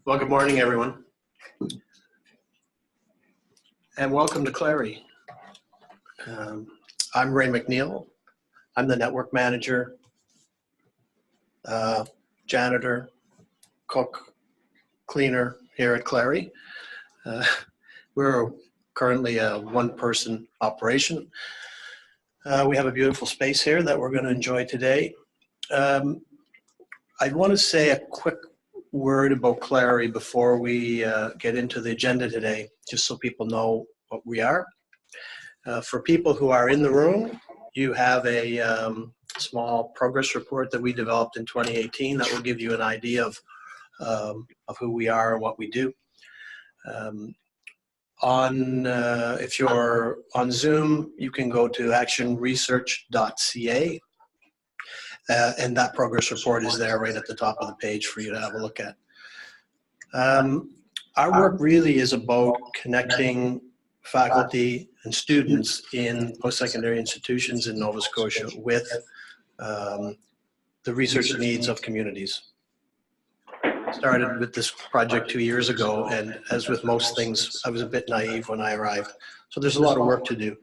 Well, good morning, everyone, and welcome to Clary. I'm Ray McNeil. I'm the network manager, janitor, cook, cleaner here at Clary. We're currently a one-person operation. We have a beautiful space here that we're going to enjoy today. I want to say a quick word about Clary before we get into the agenda today, just so people know what we are. For people who are in the room, you have a small progress report that we developed in 2018 that will give you an idea of who we are and what we do. If you're on Zoom, you can go to actionresearch.ca. And that progress report is there right at the top of the page for you to have a look at. Our work really is about connecting faculty and students in post-secondary institutions in Nova Scotia with the research needs of communities. Started with this project 2 years ago, and as with most things, I was a bit naive when I arrived. So there's a lot of work to do.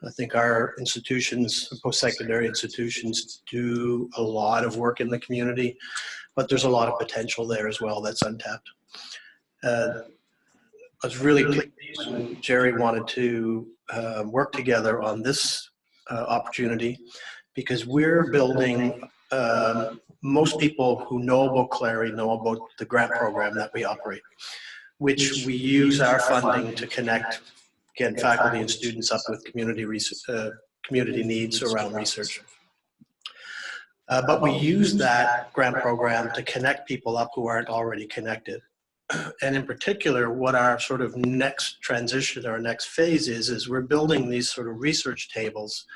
I think our institutions, post-secondary institutions, do a lot of work in the community, but there's a lot of potential there as well that's untapped. I was really pleased when Jerry wanted to work together on this opportunity, because we're building, most people who know about Clary know about the grant program that we operate, which we use our funding to connect, again, faculty and students up with community needs around research. But we use that grant program to connect people up who aren't already connected. And in particular, what our sort of next transition or next phase is we're building these sort of research tables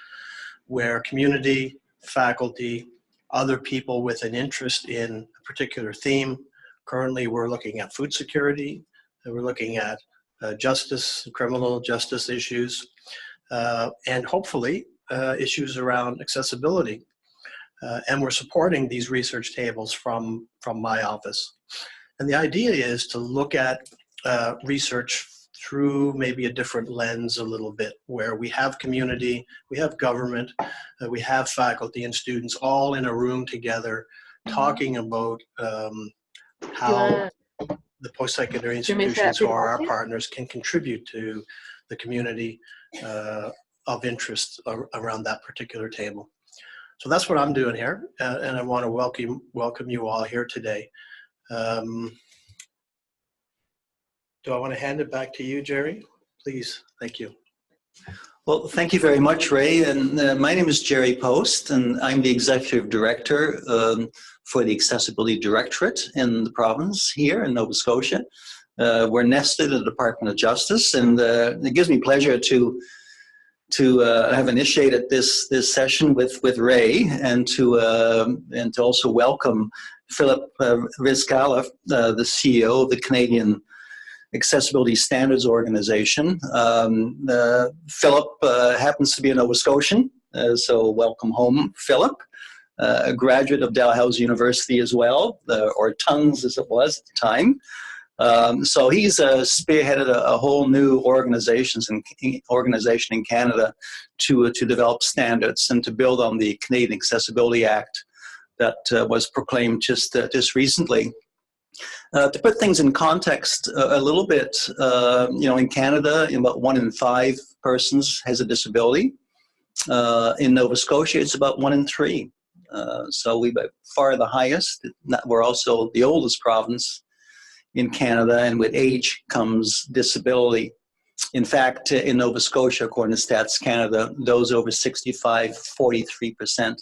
where community, faculty, other people with an interest in a particular theme. Currently, we're looking at food security, and we're looking at justice, criminal justice issues, and hopefully issues around accessibility. And we're supporting these research tables from my office. And the idea is to look at research through maybe a different lens a little bit, where we have community, we have government, we have faculty and students all in a room together talking about how the post-secondary institutions who are our partners can contribute to the community of interest around that particular table. So that's what I'm doing here, and I want to welcome you all here today. Do I want to hand it back to you, Jerry? Please, thank you. Well, thank you very much, Ray. And my name is Jerry Post, and I'm the Executive Director for the Accessibility Directorate in the province here in Nova Scotia. We're nested in the Department of Justice, and it gives me pleasure to have initiated this session with Ray, and to also welcome Philip Rizkala, the CEO of the Canadian Accessibility Standards Organization. Philip happens to be a Nova Scotian, so welcome home, Philip. A graduate of Dalhousie University as well, or Tongues as it was at the time. So he's spearheaded a whole new organization in Canada to develop standards and to build on the Canadian Accessibility Act that was proclaimed just recently. To put things in context a little bit, in Canada, about 1 in 5 persons has a disability. In Nova Scotia, it's about 1 in 3. So we're by far the highest. We're also the oldest province in Canada, and with age comes disability. In fact, in Nova Scotia, according to Stats Canada, those over 65, 43%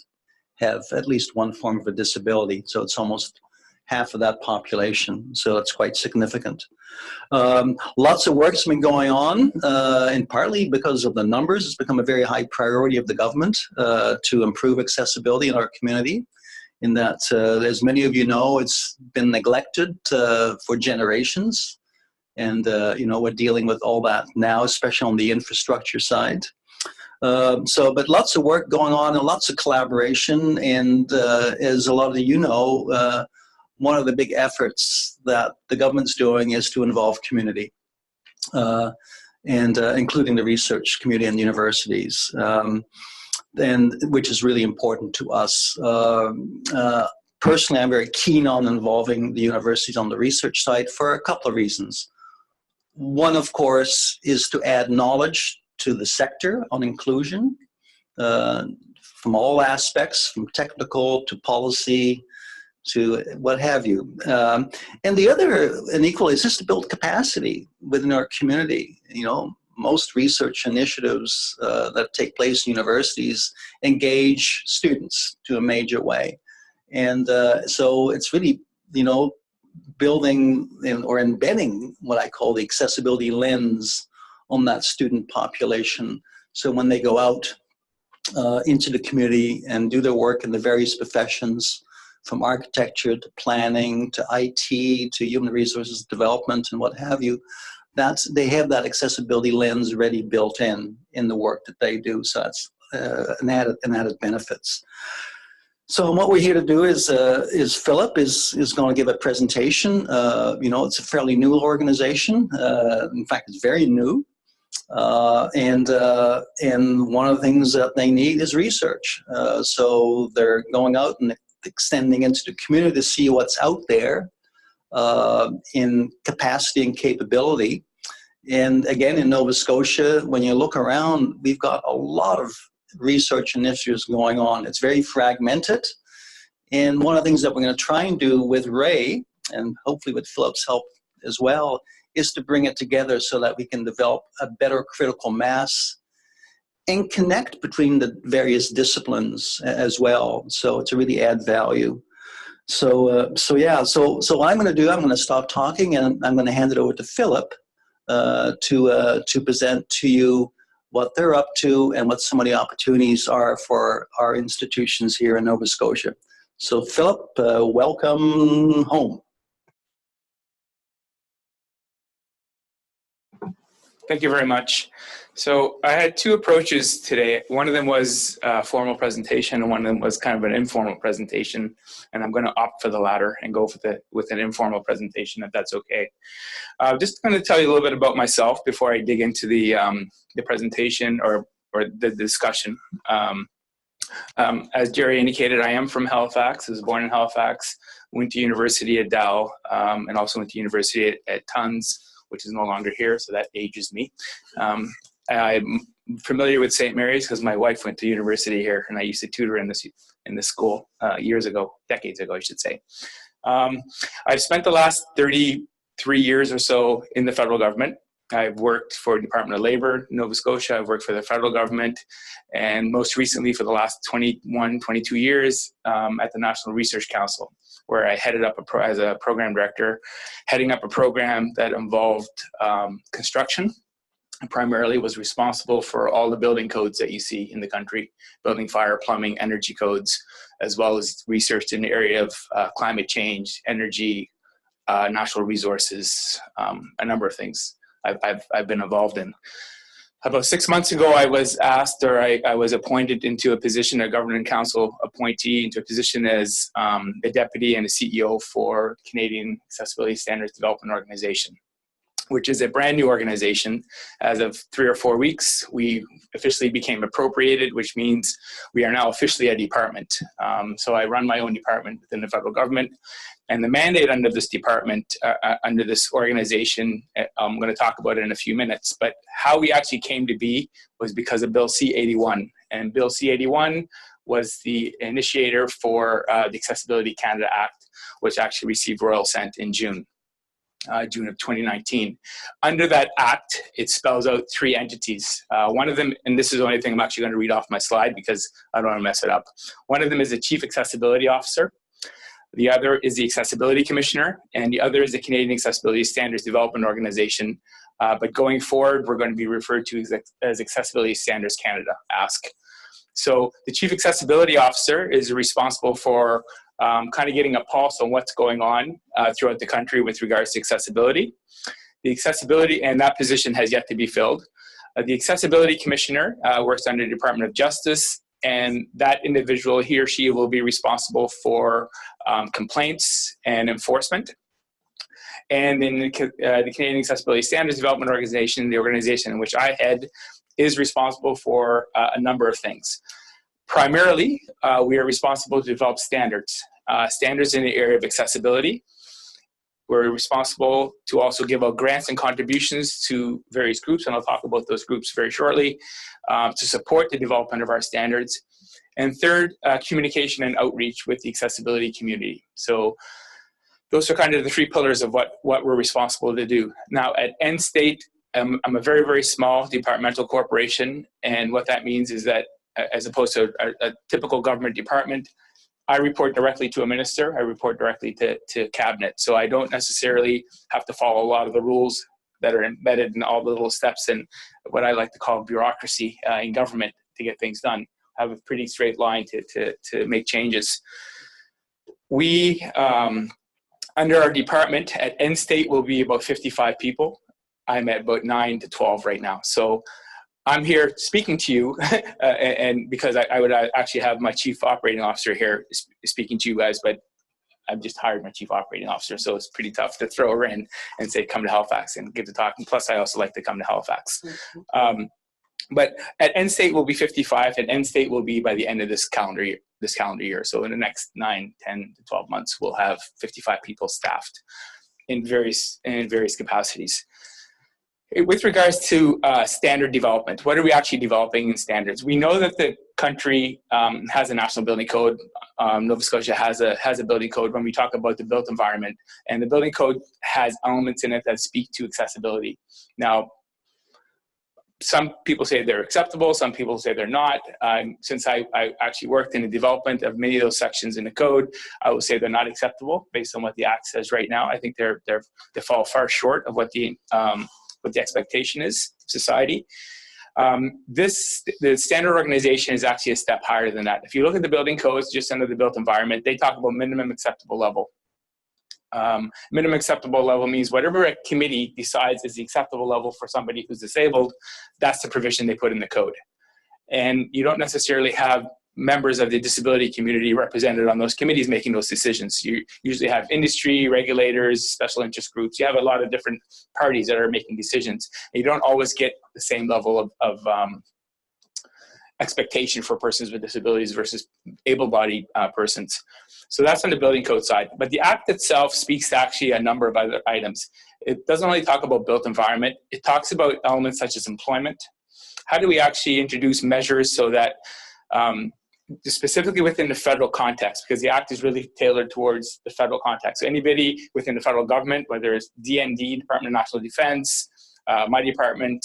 have at least one form of a disability. So it's almost half of that population. So it's quite significant. Lots of work has been going on, and partly because of the numbers, it's become a very high priority of the government to improve accessibility in our community. In that, as many of you know, it's been neglected for generations. And, we're dealing with all that now, especially on the infrastructure side. But lots of work going on and lots of collaboration. And as a lot of you know, one of the big efforts that the government's doing is to involve community, and including the research community and universities, and which is really important to us. Personally, I'm very keen on involving the universities on the research side for a couple of reasons. One, of course, is to add knowledge to the sector on inclusion from all aspects, from technical to policy to what have you. And the other, and equally, is just to build capacity within our community. You know, most research initiatives that take place in universities engage students to a major way. And so it's really, you know, building or embedding what I call the accessibility lens on that student population. So when they go out into the community and do their work in the various professions, from architecture to planning to IT to human resources development and what have you, they have that accessibility lens already built in the work that they do. So that's an added benefits. So what we're here to do is Philip is going to give a presentation. You know, it's a fairly new organization. In fact, it's very new. And one of the things that they need is research. So they're going out and extending into the community to see what's out there in capacity and capability. And again, in Nova Scotia, when you look around, we've got a lot of research initiatives going on. It's very fragmented. And one of the things that we're going to try and do with Ray, and hopefully with Philip's help as well, is to bring it together so that we can develop a better critical mass and connect between the various disciplines as well. So to really add value. So what I'm going to do, I'm going to stop talking and I'm going to hand it over to Philip to present to you what they're up to and what some of the opportunities are for our institutions here in Nova Scotia. So Philip, welcome home. Thank you very much. So I had two approaches today. One of them was a formal presentation and one of them was kind of an informal presentation. And I'm going to opt for the latter and go with an informal presentation, if that's okay. Just going to tell you a little bit about myself before I dig into the presentation or the discussion. As Jerry indicated, I am from Halifax. I was born in Halifax, went to university at Dal, and also went to university at Tons, which is no longer here, so that ages me. I'm familiar with St. Mary's because my wife went to university here, and I used to tutor in this school years ago, decades ago, I should say. I've spent the last 33 years or so in the federal government. I've worked for the Department of Labor, Nova Scotia. I've worked for the federal government, and most recently for the last 21, 22 years at the National Research Council, where I headed up as a program director, heading up a program that involved construction. And primarily was responsible for all the building codes that you see in the country, building, fire, plumbing, energy codes, as well as research in the area of climate change, energy, natural resources, a number of things I've been involved in. About 6 months ago, I was asked, or I was appointed into a position, a government council appointee, into a position as a deputy and a CEO for Canadian Accessibility Standards Development Organization, which is a brand new organization. As of 3 or 4 weeks, we officially became appropriated, which means we are now officially a department. So I run my own department within the federal government. And the mandate under this department, under this organization, I'm going to talk about it in a few minutes, but how we actually came to be was because of Bill C-81. And Bill C-81 was the initiator for the Accessibility Canada Act, which actually received royal assent in June of 2019. Under that act, it spells out 3 entities. One of them, and this is the only thing I'm actually going to read off my slide because I don't want to mess it up. One of them is the Chief Accessibility Officer. The other is the Accessibility Commissioner, and the other is the Canadian Accessibility Standards Development Organization. But going forward, we're going to be referred to as Accessibility Standards Canada, ASC. So the Chief Accessibility Officer is responsible for kind of getting a pulse on what's going on throughout the country with regards to accessibility. The accessibility, and that position has yet to be filled. The Accessibility Commissioner works under the Department of Justice and that individual, he or she, will be responsible for complaints and enforcement. And then the Canadian Accessibility Standards Development Organization, the organization in which I head, is responsible for a number of things. Primarily, we are responsible to develop standards, standards in the area of accessibility. We're responsible to also give out grants and contributions to various groups, and I'll talk about those groups very shortly, to support the development of our standards. And third, communication and outreach with the accessibility community. So those are kind of the three pillars of what we're responsible to do. Now at End State, I'm a very, very small departmental corporation, and what that means is that as opposed to a typical government department, I report directly to a minister, I report directly to cabinet. So I don't necessarily have to follow a lot of the rules that are embedded in all the little steps in what I like to call bureaucracy in government to get things done. I have a pretty straight line to make changes. We, under our department at End State, will be about 55 people. I'm at about 9 to 12 right now. So I'm here speaking to you, and because I would actually have my chief operating officer here speaking to you guys, but I've just hired my chief operating officer, so it's pretty tough to throw her in and say, come to Halifax and give the talk. And plus, I also like to come to Halifax. But at End State will be 55, and End State will be by the end of this calendar year. So in the next 9, 10 to 12 months, we'll have 55 people staffed in various capacities. With regards to standard development, what are we actually developing in standards? We know that the country has a national building code. Nova Scotia has a building code when we talk about the built environment, and the building code has elements in it that speak to accessibility. Now, some people say they're acceptable, some people say they're not. Since I actually worked in the development of many of those sections in the code, I would say they're not acceptable based on what the Act says right now. I think they fall far short of what the expectation is of society. The standard organization is actually a step higher than that. If you look at the building codes just under the built environment, they talk about minimum acceptable level. Minimum acceptable level means whatever a committee decides is the acceptable level for somebody who's disabled, that's the provision they put in the code. And you don't necessarily have members of the disability community represented on those committees making those decisions. You usually have industry, regulators, special interest groups. You have a lot of different parties that are making decisions. And you don't always get the same level of expectation for persons with disabilities versus able-bodied persons. So that's on the building code side. But the Act itself speaks to actually a number of other items. It doesn't only talk about built environment. It talks about elements such as employment. How do we actually introduce measures so that specifically within the federal context, because the Act is really tailored towards the federal context. So anybody within the federal government, whether it's DND, Department of National Defense, my department,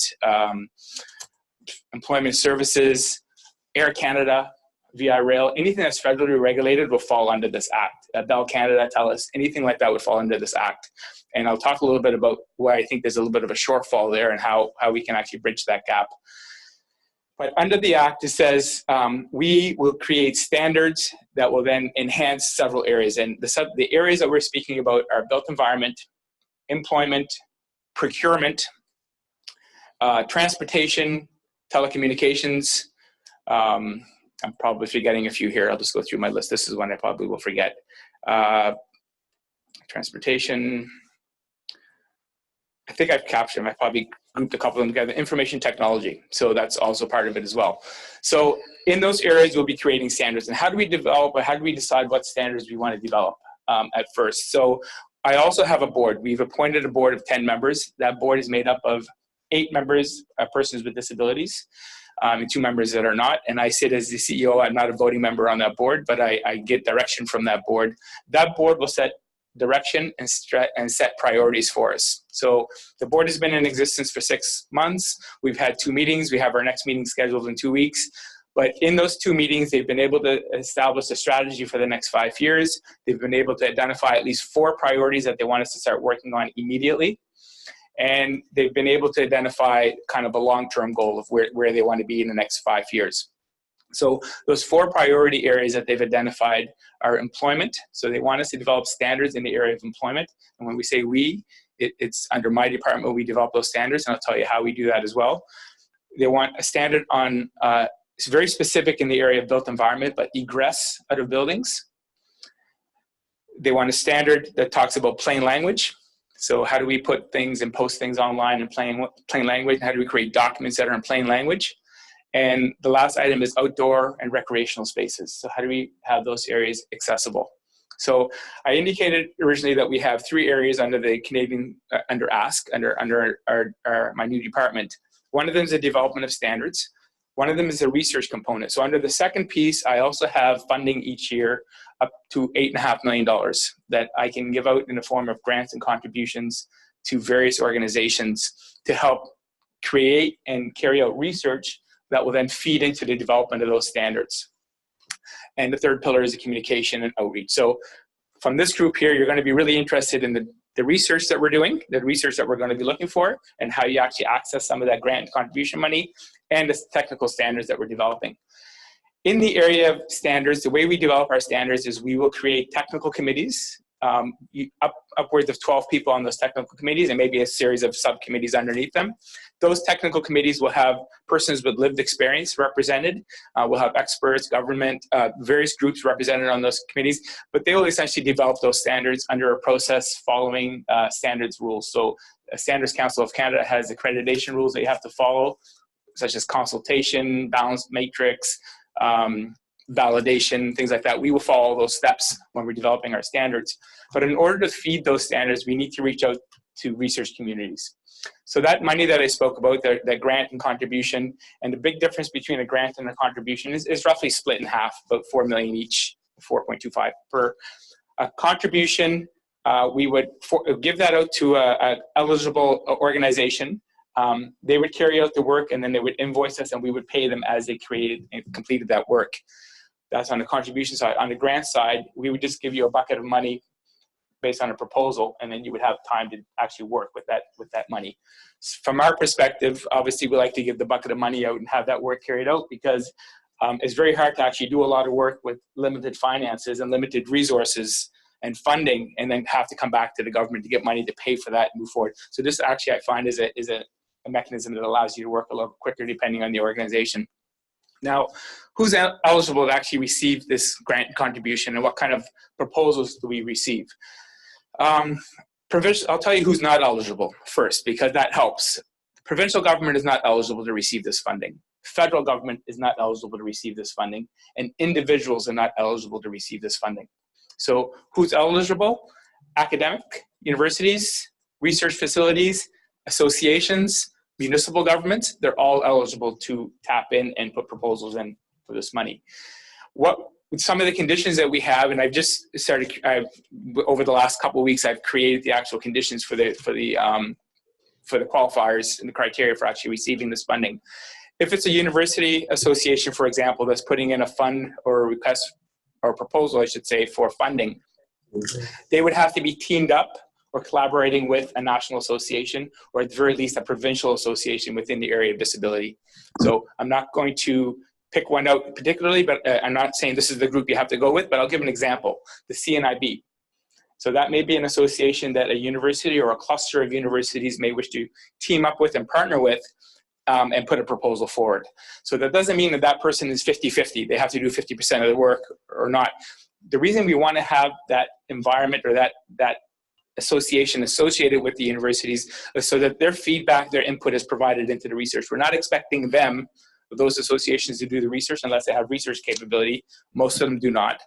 Employment Services, Air Canada, VI Rail, anything that's federally regulated will fall under this Act. Bell Canada, TELUS, anything like that would fall under this Act. And I'll talk a little bit about why I think there's a little bit of a shortfall there and how we can actually bridge that gap. But under the Act, it says we will create standards that will then enhance several areas. And the areas that we're speaking about are built environment, employment, procurement, transportation, telecommunications. I'm probably forgetting a few here. I'll just go through my list. This is one I probably will forget. Transportation. I think I've captured them. I probably grouped a couple of them together. Information technology. So that's also part of it as well. So in those areas, we'll be creating standards. And how do we develop, or how do we decide what standards we want to develop at first? So I also have a board. We've appointed a board of 10 members. That board is made up of 8 members, persons with disabilities, and 2 members that are not. And I sit as the CEO. I'm not a voting member on that board, but I get direction from that board. That board will set direction and set priorities for us. So the board has been in existence for 6 months. We've had 2 meetings. We have our next meeting scheduled in 2 weeks. But in those 2 meetings, they've been able to establish a strategy for the next 5 years. They've been able to identify at least 4 priorities that they want us to start working on immediately. And they've been able to identify kind of a long-term goal of where they want to be in the next 5 years. So those 4 priority areas that they've identified are employment. So they want us to develop standards in the area of employment. And when we say we, it's under my department, we develop those standards, and I'll tell you how we do that as well. They want a standard on it's very specific in the area of built environment, but egress out of buildings. They want a standard that talks about plain language. So how do we put things and post things online in plain language? How do we create documents that are in plain language? And the last item is outdoor and recreational spaces. So how do we have those areas accessible? So I indicated originally that we have 3 areas under the Canadian, under ASK, under my new department. One of them is the development of standards. One of them is a research component. So under the second piece, I also have funding each year up to $8.5 million that I can give out in the form of grants and contributions to various organizations to help create and carry out research that will then feed into the development of those standards. And the third pillar is the communication and outreach. So from this group here, you're going to be really interested in the research that we're doing, the research that we're going to be looking for, and how you actually access some of that grant and contribution money, and the technical standards that we're developing. In the area of standards, the way we develop our standards is we will create technical committees, upwards of 12 people on those technical committees, and maybe a series of subcommittees underneath them. Those technical committees will have persons with lived experience represented. We'll have experts, government, various groups represented on those committees, but they will essentially develop those standards under a process following standards rules. So Standards Council of Canada has accreditation rules that you have to follow, such as consultation, balanced matrix, validation, things like that. We will follow those steps when we're developing our standards. But in order to feed those standards, we need to reach out to research communities. So that money that I spoke about, that grant and contribution, and the big difference between a grant and a contribution is roughly split in half, about $4 million each, 4.25 per. A contribution, we would give that out to an eligible organization. They would carry out the work, and then they would invoice us, and we would pay them as they created and completed that work. That's on the contribution side. On the grant side, we would just give you a bucket of money based on a proposal, and then you would have time to actually work with that money. From our perspective, obviously we like to give the bucket of money out and have that work carried out, because it's very hard to actually do a lot of work with limited finances and limited resources and funding, and then have to come back to the government to get money to pay for that and move forward. So this actually I find is a mechanism that allows you to work a little quicker depending on the organization. Now, who's eligible to actually receive this grant contribution, and what kind of proposals do we receive? I'll tell you who's not eligible first, because that helps. The provincial government is not eligible to receive this funding. Federal government is not eligible to receive this funding, and individuals are not eligible to receive this funding. So who's eligible? Academic, universities, research facilities, associations, municipal governments, they're all eligible to tap in and put proposals in for this money. Some of the conditions that we have, and I've just started, over the last couple of weeks, I've created the actual conditions for the qualifiers and the criteria for actually receiving this funding. If it's a university association, for example, that's putting in a fund or a request or proposal, I should say, for funding, they would have to be teamed up or collaborating with a national association, or at the very least a provincial association within the area of disability. So I'm not going to pick one out particularly, but I'm not saying this is the group you have to go with, but I'll give an example, the CNIB. So that may be an association that a university or a cluster of universities may wish to team up with and partner with, and put a proposal forward. So that doesn't mean that that person is 50-50. They have to do 50% of the work or not. The reason we want to have that environment or that association associated with the universities is so that their feedback, their input is provided into the research. We're not expecting them, those associations, to do the research unless they have research capability. Most of them do not.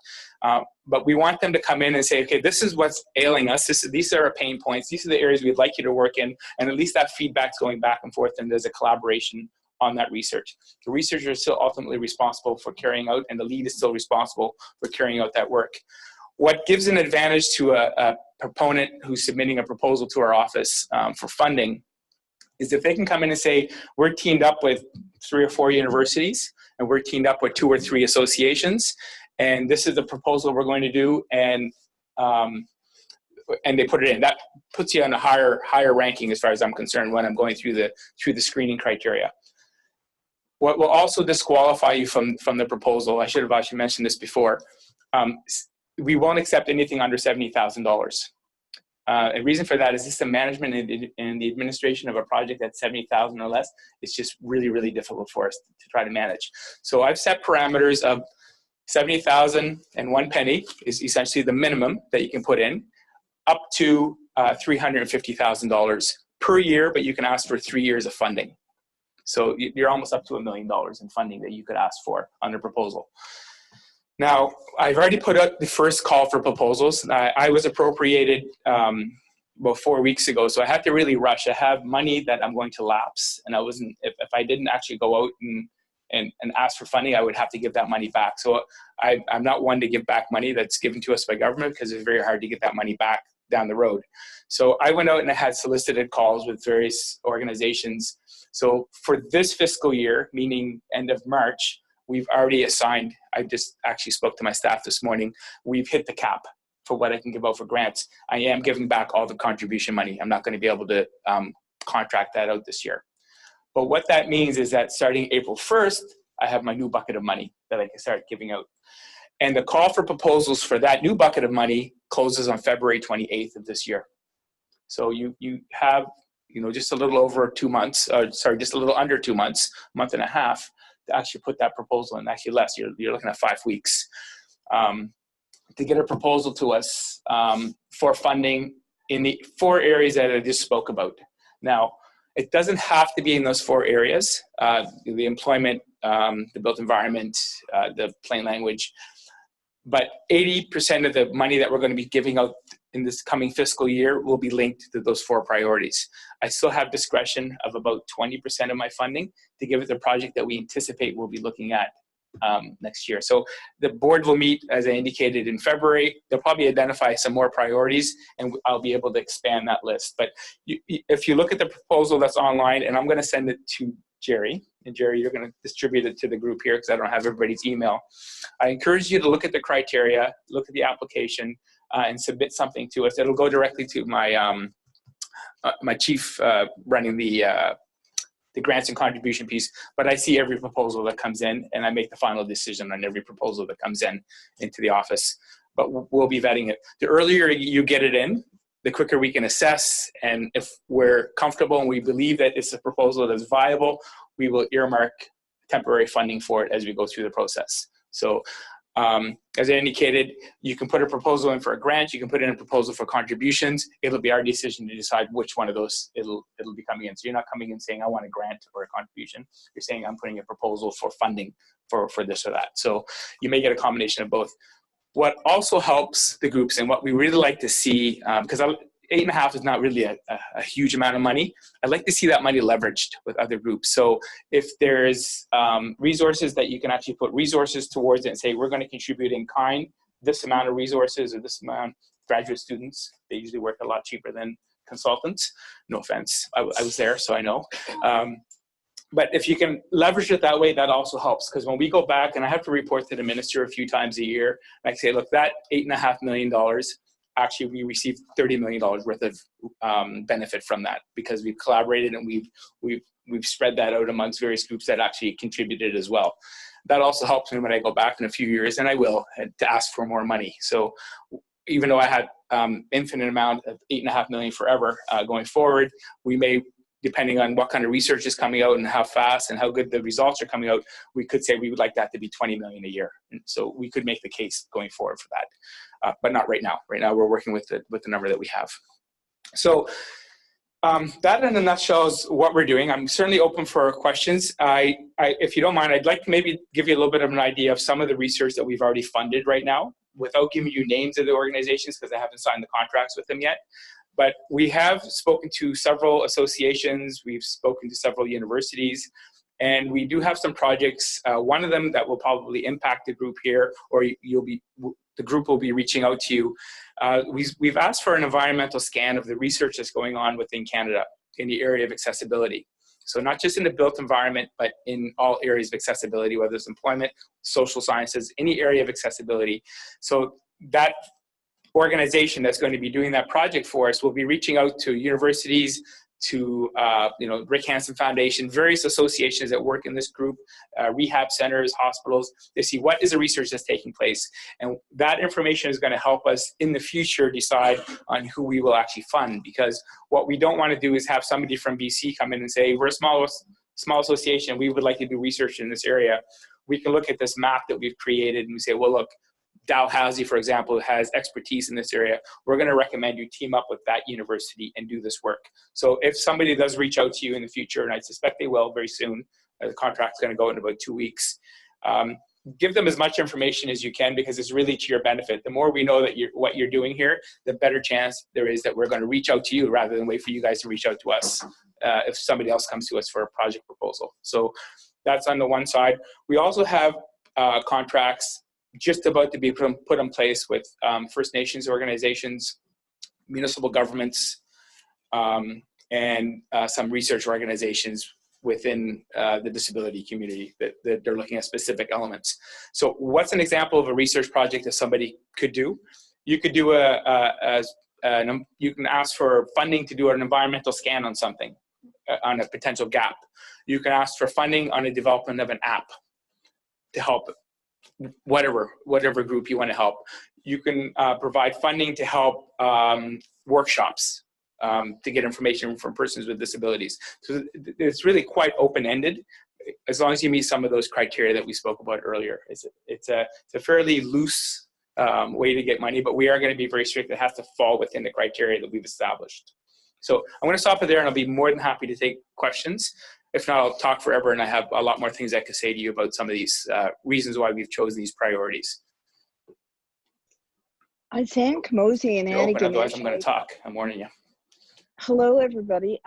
But we want them to come in and say, okay, this is what's ailing us. These are our pain points. These are the areas we'd like you to work in. And at least that feedback's going back and forth, and there's a collaboration on that research. The researcher is still ultimately responsible for carrying out, and the lead is still responsible for carrying out that work. What gives an advantage to a proponent who's submitting a proposal to our office for funding is if they can come in and say, we're teamed up with 3 or 4 universities, and we're teamed up with 2 or 3 associations, and this is the proposal we're going to do, and they put it in. That puts you on a higher ranking as far as I'm concerned when I'm going through the screening criteria. What will also disqualify you from the proposal, I should have actually mentioned this before, we won't accept anything under $70,000. A reason for that is just the management and the administration of a project that's 70,000 or less. It's just really, really difficult for us to try to manage. So I've set parameters of 70,000 and 1 penny is essentially the minimum that you can put in, up to $350,000 per year, but you can ask for 3 years of funding. So you're almost up to $1 million in funding that you could ask for on a proposal. Now, I've already put out the first call for proposals. I was appropriated about 4 weeks ago, so I had to really rush. I have money that I'm going to lapse, and I wasn't. If I didn't actually go out and ask for funding, I would have to give that money back. So I'm not one to give back money that's given to us by government, because it's very hard to get that money back down the road. So I went out and I had solicited calls with various organizations. So for this fiscal year, meaning end of March, we've already assigned, I just actually spoke to my staff this morning, we've hit the cap for what I can give out for grants. I am giving back all the contribution money. I'm not going to be able to contract that out this year. But what that means is that starting April 1st, I have my new bucket of money that I can start giving out. And the call for proposals for that new bucket of money closes on February 28th of this year. So you have, just a little over 2 months, just a little under 2 months, month and a half, to actually put that proposal in. Actually less, you're looking at 5 weeks to get a proposal to us for funding in the 4 areas that I just spoke about. Now, it doesn't have to be in those 4 areas, the employment, the built environment, the plain language, but 80% of the money that we're going to be giving out in this coming fiscal year will be linked to those 4 priorities. I still have discretion of about 20% of my funding to give it the project that we anticipate we'll be looking at next year. So the board will meet, as I indicated, in February. They'll probably identify some more priorities, and I'll be able to expand that list. But if you look at the proposal that's online, and I'm going to send it to Jerry, and Jerry, you're going to distribute it to the group here because I don't have everybody's email. I encourage you to look at the criteria, look at the application, and submit something to us. It'll go directly to my my chief running the grants and contribution piece. But I see every proposal that comes in, and I make the final decision on every proposal that comes in into the office. But we'll be vetting it. The earlier you get it in, the quicker we can assess, and if we're comfortable and we believe that it's a proposal that's viable, we will earmark temporary funding for it as we go through the process. So as I indicated, you can put a proposal in for a grant, you can put in a proposal for contributions. It'll be our decision to decide which one of those it'll be coming in. So you're not coming in saying, I want a grant or a contribution. You're saying, I'm putting a proposal for funding for this or that. So you may get a combination of both. What also helps the groups, and what we really like to see, because 8.5 is not really a huge amount of money. I'd like to see that money leveraged with other groups. So if there's resources that you can actually put resources towards it and say, we're going to contribute in kind, this amount of resources or this amount of graduate students, they usually work a lot cheaper than consultants. No offense, I was there, so I know. But if you can leverage it that way, that also helps. Because when we go back, and I have to report to the minister a few times a year, I say, look, that $8.5 million, actually we received $30 million worth of benefit from that, because we've collaborated and we've spread that out amongst various groups that actually contributed as well. That also helps me when I go back in a few years, and I will, to ask for more money. So even though I had infinite amount of $8.5 million forever going forward, we may, depending on what kind of research is coming out and how fast and how good the results are coming out, we could say we would like that to be $20 million a year. And so we could make the case going forward for that, but not right now. Right now, we're working with the number that we have. So that in a nutshell is what we're doing. I'm certainly open for questions. If you don't mind, I'd like to maybe give you a little bit of an idea of some of the research that we've already funded right now, without giving you names of the organizations, because I haven't signed the contracts with them yet. But we have spoken to several associations, we've spoken to several universities, and we do have some projects. One of them that will probably impact the group here, or the group will be reaching out to you. We've asked for an environmental scan of the research that's going on within Canada in the area of accessibility. So not just in the built environment, but in all areas of accessibility, whether it's employment, social sciences, any area of accessibility. So that organization that's going to be doing that project for us will be reaching out to universities, to Rick Hansen Foundation, various associations that work in this group, rehab centers, hospitals, to see what is the research that's taking place. And that information is going to help us in the future decide on who we will actually fund, because what we don't want to do is have somebody from BC come in and say, we're a small association, we would like to do research in this area. We can look at this map that we've created and we say, well, look, Dalhousie, for example, has expertise in this area. We're going to recommend you team up with that university and do this work. So if somebody does reach out to you in the future, and I suspect they will very soon, the contract's going to go in about 2 weeks, give them as much information as you can, because it's really to your benefit. The more we know that what you're doing here, the better chance there is that we're going to reach out to you rather than wait for you guys to reach out to us if somebody else comes to us for a project proposal. So that's on the one side. We also have contracts just about to be put in place with First Nations organizations, municipal governments, and some research organizations within the disability community that they're looking at specific elements. So what's an example of a research project that somebody could do? You could do you can ask for funding to do an environmental scan on something, on a potential gap. You can ask for funding on a development of an app to help whatever group you want to help. You can provide funding to help workshops to get information from persons with disabilities. So it's really quite open-ended, as long as you meet some of those criteria that we spoke about earlier. It's a fairly loose way to get money, but we are going to be very strict. It has to fall within the criteria that we've established. So I'm going to stop it there, and I'll be more than happy to take questions. If not, I'll talk forever, and I have a lot more things I could say to you about some of these reasons why we've chosen these priorities. I thank Mosey and Annie. Otherwise, I'm going to talk. I'm warning you. Hello, everybody.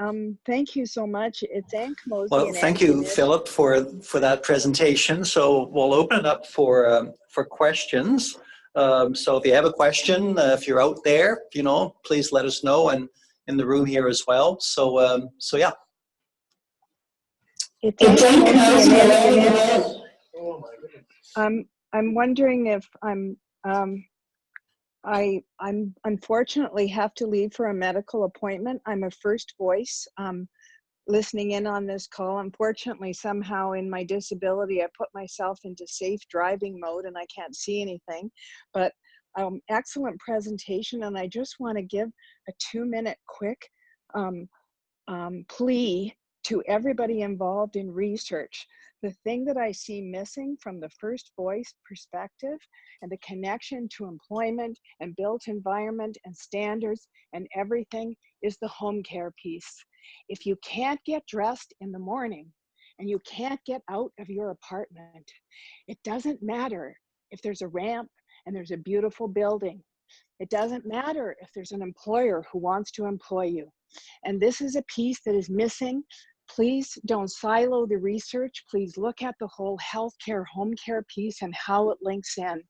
Thank you so much. It's Anne Mosey. Well, thank you, Philip, for that presentation. So we'll open it up for questions. So if you have a question, if you're out there, please let us know, and in the room here as well. So yeah. It's I'm wondering if I unfortunately have to leave for a medical appointment. I'm a first voice listening in on this call. Unfortunately, somehow in my disability, I put myself into safe driving mode and I can't see anything. But excellent presentation, and I just want to give a 2-minute quick plea to everybody involved in research. The thing that I see missing from the first voice perspective and the connection to employment and built environment and standards and everything is the home care piece. If you can't get dressed in the morning and you can't get out of your apartment, it doesn't matter if there's a ramp and there's a beautiful building. It doesn't matter if there's an employer who wants to employ you. And this is a piece that is missing. Please don't silo the research. Please look at the whole healthcare, home care piece and how it links in.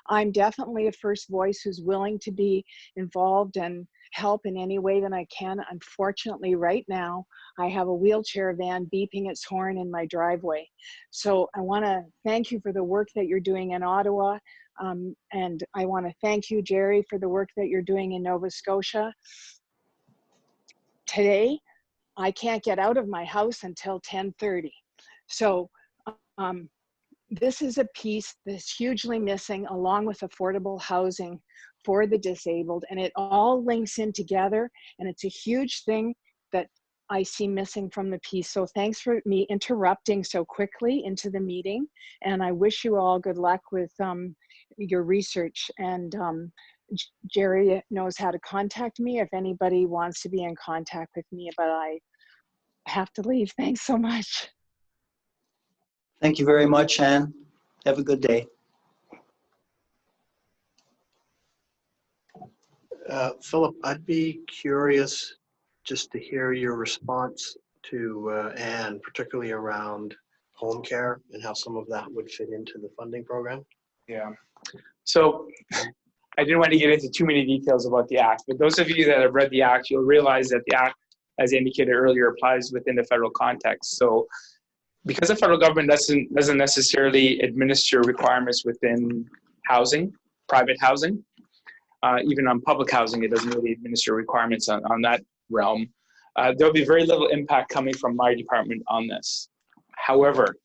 I'm definitely a first voice who's willing to be involved and help in any way that I can. Unfortunately, right now, I have a wheelchair van beeping its horn in my driveway. So I want to thank you for the work that you're doing in Ottawa. And I want to thank you, Jerry, for the work that you're doing in Nova Scotia. Today, I can't get out of my house until 10:30. So this is a piece that's hugely missing, along with affordable housing for the disabled, and it all links in together, and it's a huge thing that I see missing from the piece. So thanks for me interrupting so quickly into the meeting, and I wish you all good luck with your research. And Jerry knows how to contact me if anybody wants to be in contact with me, but I have to leave. Thanks so much. Thank you very much, Anne. Have a good day. Philip, I'd be curious just to hear your response to Anne, particularly around home care and how some of that would fit into the funding program. Yeah. So I didn't want to get into too many details about the Act, but those of you that have read the Act, you'll realize that the Act, as indicated earlier, applies within the federal context. So because the federal government doesn't necessarily administer requirements within housing, private housing, even on public housing, it doesn't really administer requirements on that realm. there'll be very little impact coming from my department on this. However,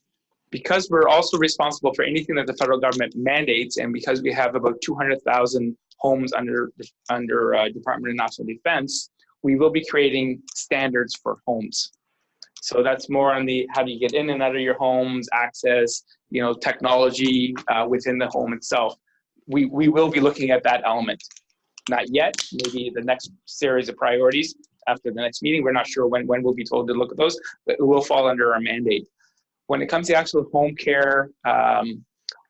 because we're also responsible for anything that the federal government mandates, and because we have about 200,000 homes under Department of National Defense, we will be creating standards for homes. So that's more on the how do you get in and out of your homes, access, technology within the home itself. We will be looking at that element. Not yet, maybe the next series of priorities after the next meeting. We're not sure when we'll be told to look at those, but it will fall under our mandate. When it comes to actual home care,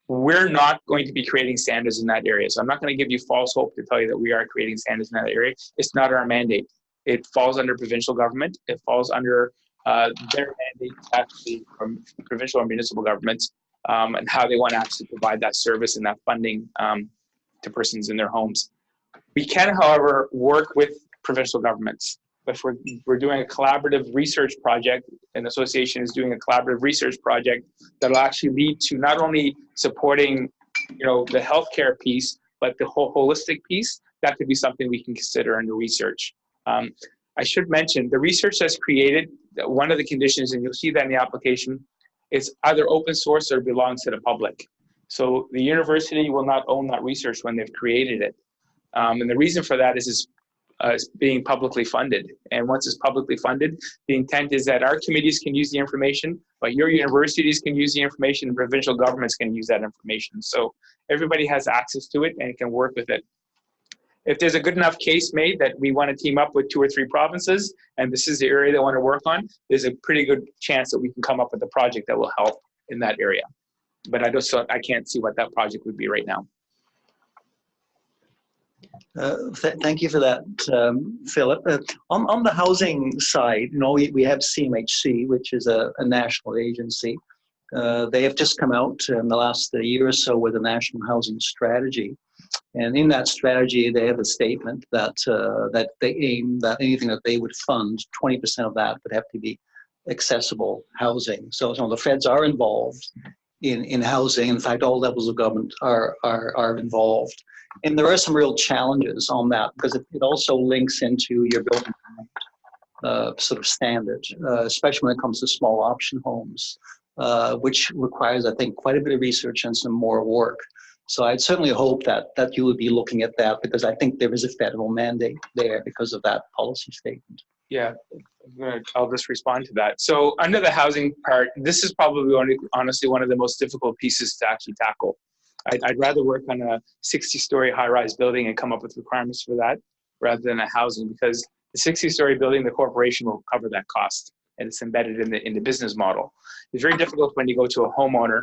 we're not going to be creating standards in that area. So I'm not going to give you false hope to tell you that we are creating standards in that area. It's not our mandate. It falls under provincial government. It falls under their mandate actually from provincial or municipal governments and how they want to actually provide that service and that funding to persons in their homes. We can, however, work with provincial governments. If we're doing a collaborative research project, an association is doing a collaborative research project that'll actually lead to not only supporting, the healthcare piece, but the whole holistic piece, that could be something we can consider in the research. I should mention the research that's created, one of the conditions, and you'll see that in the application, is either open source or belongs to the public. So the university will not own that research when they've created it. And the reason for that is it's being publicly funded. And once it's publicly funded, the intent is that our committees can use the information, but your universities can use the information, and provincial governments can use that information. So everybody has access to it and can work with it. If there's a good enough case made that we want to team up with 2 or 3 provinces, and this is the area they want to work on, there's a pretty good chance that we can come up with a project that will help in that area. But I can't see what that project would be right now. Thank you for that, Philip. On the housing side, we have CMHC, which is a national agency. They have just come out in the last year or so with a national housing strategy. And in that strategy, they have a statement that they aim that anything that they would fund, 20% of that would have to be accessible housing. So the feds are involved in housing. In fact, all levels of government are involved. And there are some real challenges on that because it also links into your building sort of standard, especially when it comes to small option homes, which requires, I think, quite a bit of research and some more work. So I'd certainly hope that you would be looking at that because I think there is a federal mandate there because of that policy statement. Yeah, I'll just respond to that. So under the housing part, this is probably honestly one of the most difficult pieces to actually tackle. I'd rather work on a 60-story high-rise building and come up with requirements for that rather than a housing, because the 60-story building, the corporation will cover that cost and it's embedded in the business model. It's very difficult when you go to a homeowner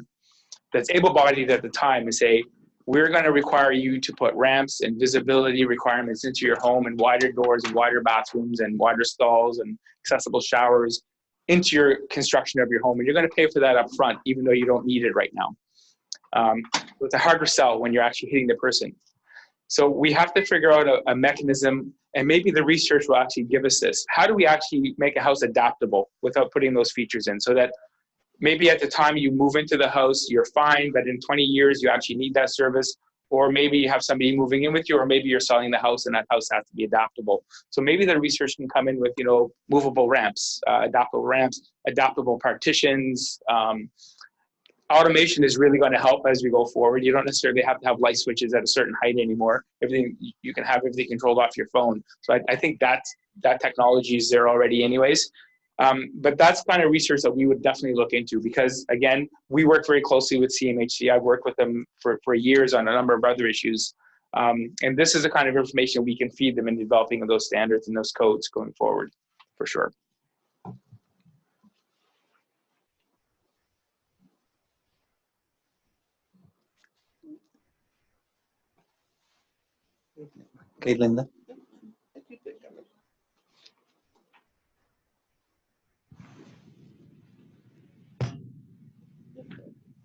that's able-bodied at the time and say, we're going to require you to put ramps and visibility requirements into your home and wider doors and wider bathrooms and wider stalls and accessible showers into your construction of your home. And you're going to pay for that up front, even though you don't need it right now. It's a harder sell when you're actually hitting the person. So we have to figure out a mechanism, and maybe the research will actually give us this. How do we actually make a house adaptable without putting those features in so that maybe at the time you move into the house, you're fine, but in 20 years, you actually need that service. Or maybe you have somebody moving in with you, or maybe you're selling the house and that house has to be adaptable. So maybe the research can come in with, movable ramps, adaptable partitions. Automation is really going to help as we go forward. You don't necessarily have to have light switches at a certain height anymore. You can have everything controlled off your phone. So I think that technology is there already anyways. But that's kind of research that we would definitely look into because, again, we work very closely with CMHC. I've worked with them for years on a number of other issues. And this is the kind of information we can feed them in developing those standards and those codes going forward, for sure. Okay, Linda.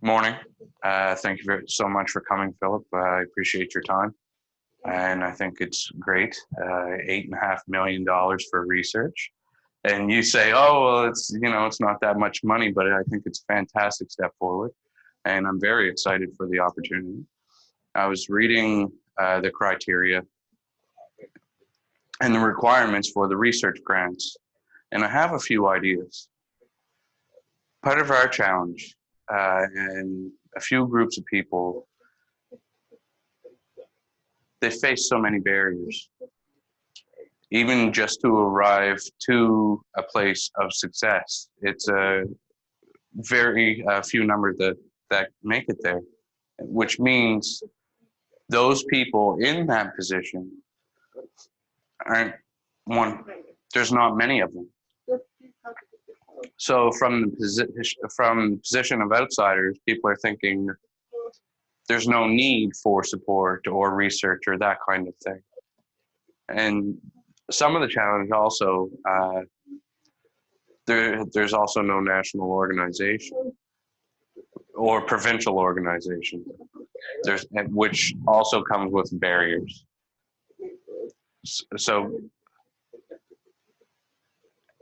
Morning. Thank you so much for coming, Philip. I appreciate your time. And I think it's great. $8.5 million for research. And you say, oh, well, it's not that much money, but I think it's a fantastic step forward. And I'm very excited for the opportunity. I was reading the criteria and the requirements for the research grants. And I have a few ideas. Part of our challenge and a few groups of people, they face so many barriers. Even just to arrive to a place of success, it's a very few number that make it there, which means those people in that position aren't one. There's not many of them. So from the position of outsiders, people are thinking there's no need for support or research or that kind of thing. And some of the challenge also, there's also no national organization or provincial organization. Which also comes with barriers. So,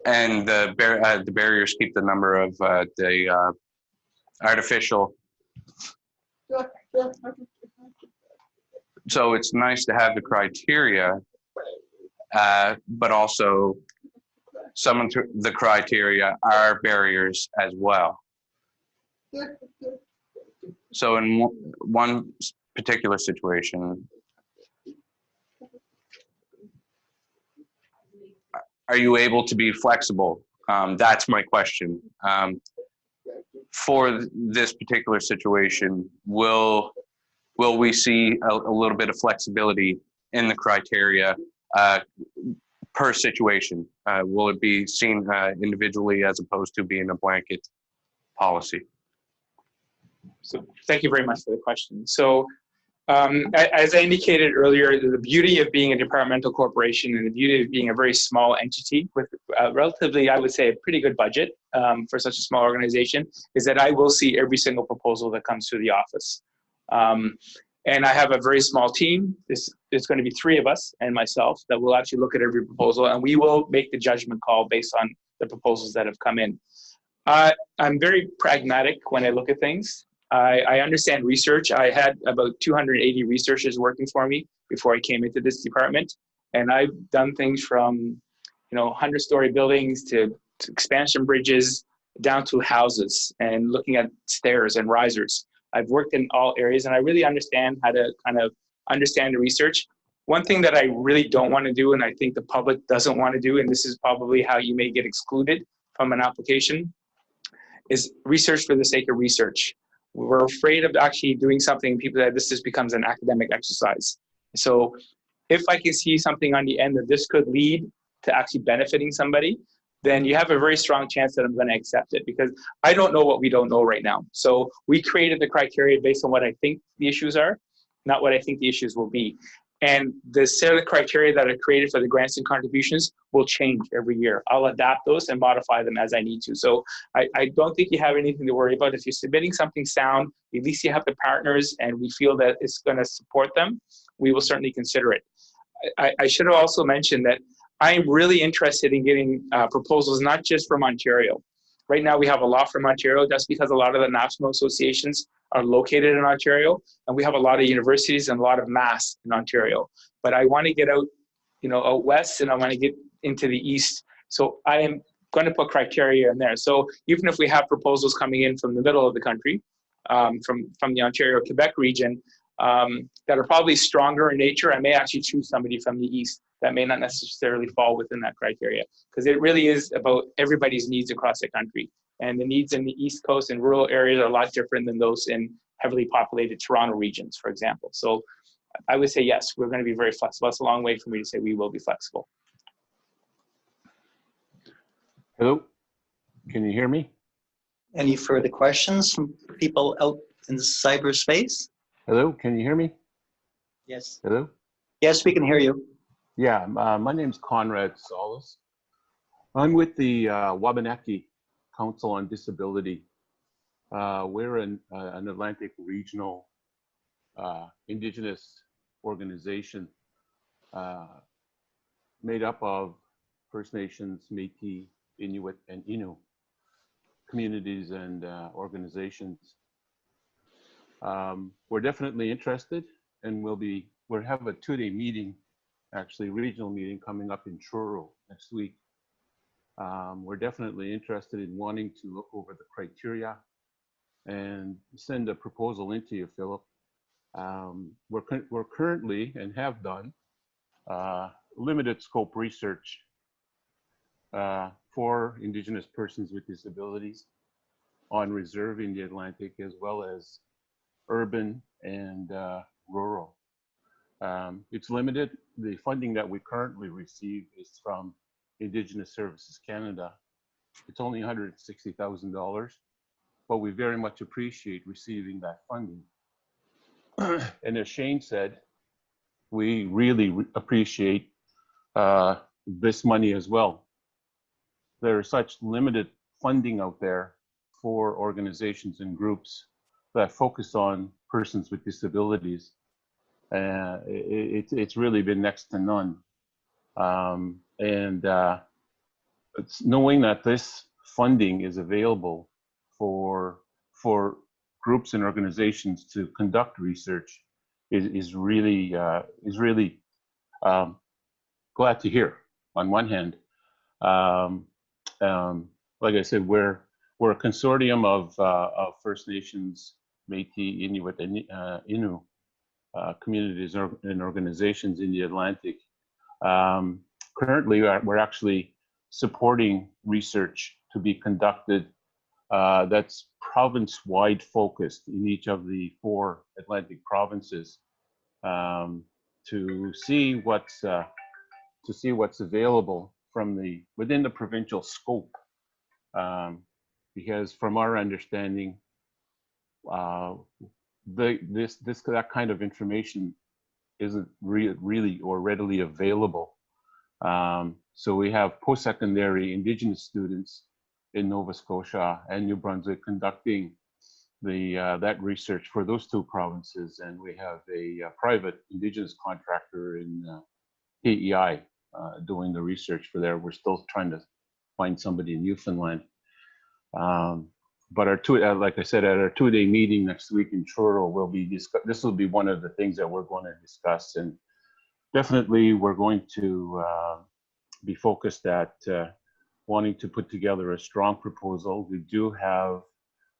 and the barriers keep the number of the artificial. So it's nice to have the criteria, but also some of the criteria are barriers as well. So in one particular situation, are you able to be flexible? That's my question. For this particular situation, will we see a little bit of flexibility in the criteria per situation? Will it be seen individually as opposed to being a blanket policy? So thank you very much for the question. So as I indicated earlier, the beauty of being a departmental corporation and the beauty of being a very small entity with relatively, I would say, a pretty good budget for such a small organization is that I will see every single proposal that comes through the office. And I have a very small team. There's going to be 3 of us and myself that will actually look at every proposal, and we will make the judgment call based on the proposals that have come in. I'm very pragmatic when I look at things. I understand research. I had about 280 researchers working for me before I came into this department. And I've done things from, 100-story buildings to expansion bridges down to houses and looking at stairs and risers. I've worked in all areas and I really understand how to kind of understand the research. One thing that I really don't want to do, and I think the public doesn't want to do, and this is probably how you may get excluded from an application, is research for the sake of research. We're afraid of actually doing something, people that this just becomes an academic exercise. So if I can see something on the end that this could lead to actually benefiting somebody, then you have a very strong chance that I'm going to accept it, because I don't know what we don't know right now. So we created the criteria based on what I think the issues are, not what I think the issues will be. And the set of criteria that are created for the grants and contributions will change every year. I'll adapt those and modify them as I need to. So I don't think you have anything to worry about. If you're submitting something sound, at least you have the partners and we feel that it's going to support them, we will certainly consider it. I should have also mentioned that I'm really interested in getting proposals, not just from Ontario. Right now we have a lot from Ontario. That's because a lot of the national associations are located in Ontario, and we have a lot of universities and a lot of mass in Ontario. But I want to get out, out west, and I want to get into the east. So I am going to put criteria in there. So even if we have proposals coming in from the middle of the country, from the Ontario-Quebec region, that are probably stronger in nature, I may actually choose somebody from the east that may not necessarily fall within that criteria, because it really is about everybody's needs across the country. And the needs in the East Coast and rural areas are a lot different than those in heavily populated Toronto regions, for example. So I would say, yes, we're going to be very flexible. It's a long way for me to say we will be flexible. Hello, can you hear me? Any further questions from people out in cyberspace? Hello, can you hear me? Yes. Hello? Yes, we can hear you. Yeah, my name's Conrad Solis. I'm with the Wabanaki Council on Disability. We're an Atlantic regional Indigenous organization made up of First Nations, Métis, Inuit, and Innu communities and organizations. We're definitely interested, and we'll have a 2-day meeting, actually regional meeting, coming up in Truro next week. We're definitely interested in wanting to look over the criteria and send a proposal into you, Philip. We're currently and have done limited scope research for Indigenous persons with disabilities on reserve in the Atlantic, as well as urban and rural. It's limited. The funding that we currently receive is from Indigenous Services Canada. It's only $160,000, but we very much appreciate receiving that funding. And as Shane said, we really appreciate this money as well. There is such limited funding out there for organizations and groups that focus on persons with disabilities. It's really been next to none. It's knowing that this funding is available for groups and organizations to conduct research is really glad to hear. On one hand, like I said, we're a consortium of First Nations, Métis, Inuit, and Innu communities and organizations in the Atlantic. Currently, we're actually supporting research to be conducted that's province-wide focused in each of the 4 Atlantic provinces, to see what's available from within the provincial scope, because from our understanding, that kind of information isn't really or readily available. So we have post-secondary Indigenous students in Nova Scotia and New Brunswick conducting that research for those 2 provinces, and we have a private Indigenous contractor in PEI doing the research for there. We're still trying to find somebody in Newfoundland. But like I said, at our 2-day meeting next week in Truro, this will be one of the things that we're going to discuss, and definitely we're going to be focused at wanting to put together a strong proposal. We do have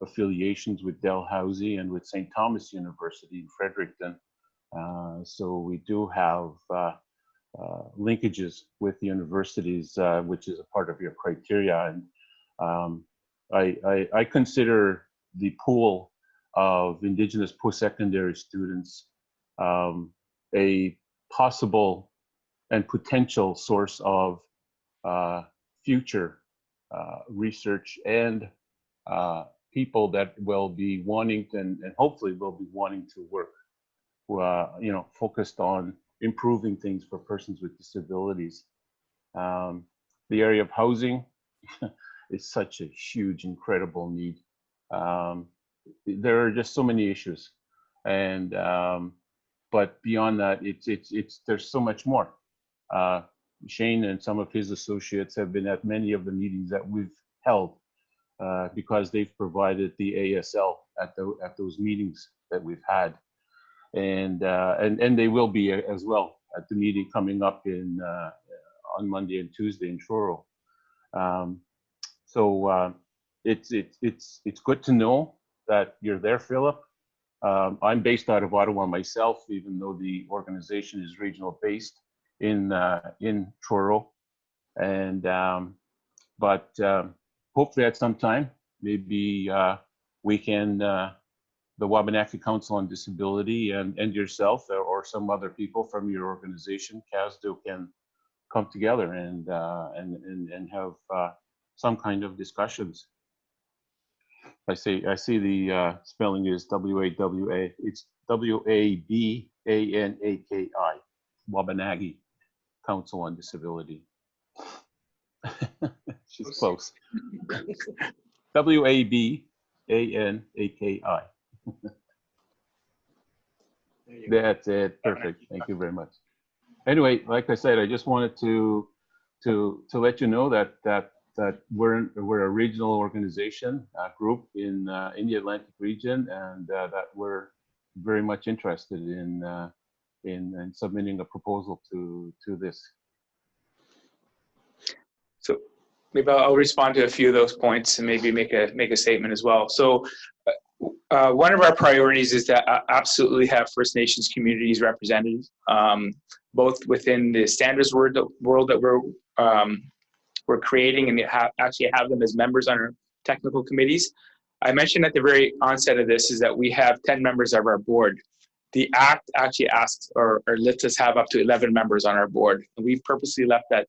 affiliations with Dalhousie and with St. Thomas University in Fredericton, so we do have linkages with the universities, which is a part of your criteria. And I consider the pool of Indigenous post-secondary students a possible and potential source of future research and people that will be wanting to, and hopefully will be wanting to work, focused on improving things for persons with disabilities. The area of housing is such a huge, incredible need. There are just so many issues, and but beyond that, there's so much more. Shane and some of his associates have been at many of the meetings that we've held because they've provided the ASL at those meetings that we've had, and they will be as well at the meeting coming up on Monday and Tuesday in Truro. So it's good to know that you're there, Philip. I'm based out of Ottawa myself, even though the organization is regional based in Truro, and but hopefully at some time, maybe we can, the Wabanaki Council on Disability and yourself or some other people from your organization, Casdo, can come together and have some kind of discussions. I see the spelling is W-A-W-A. It's W-A-B-A-N-A-K-I, Wabanaki Council on Disability. She's close. W-A-B-A-N-A-K-I. That's it. Perfect. Thank you very much. Anyway, like I said, I just wanted to let you know that we're a regional organization group in the Atlantic region, and that we're very much interested in submitting a proposal to this. So maybe I'll respond to a few of those points and maybe make a statement as well. So one of our priorities is to absolutely have First Nations communities represented, both within the standards world that we're creating, and actually have them as members on our technical committees. I mentioned at the very onset of this is that we have 10 members of our board. The Act actually asks or lets us have up to 11 members on our board. And we've purposely left that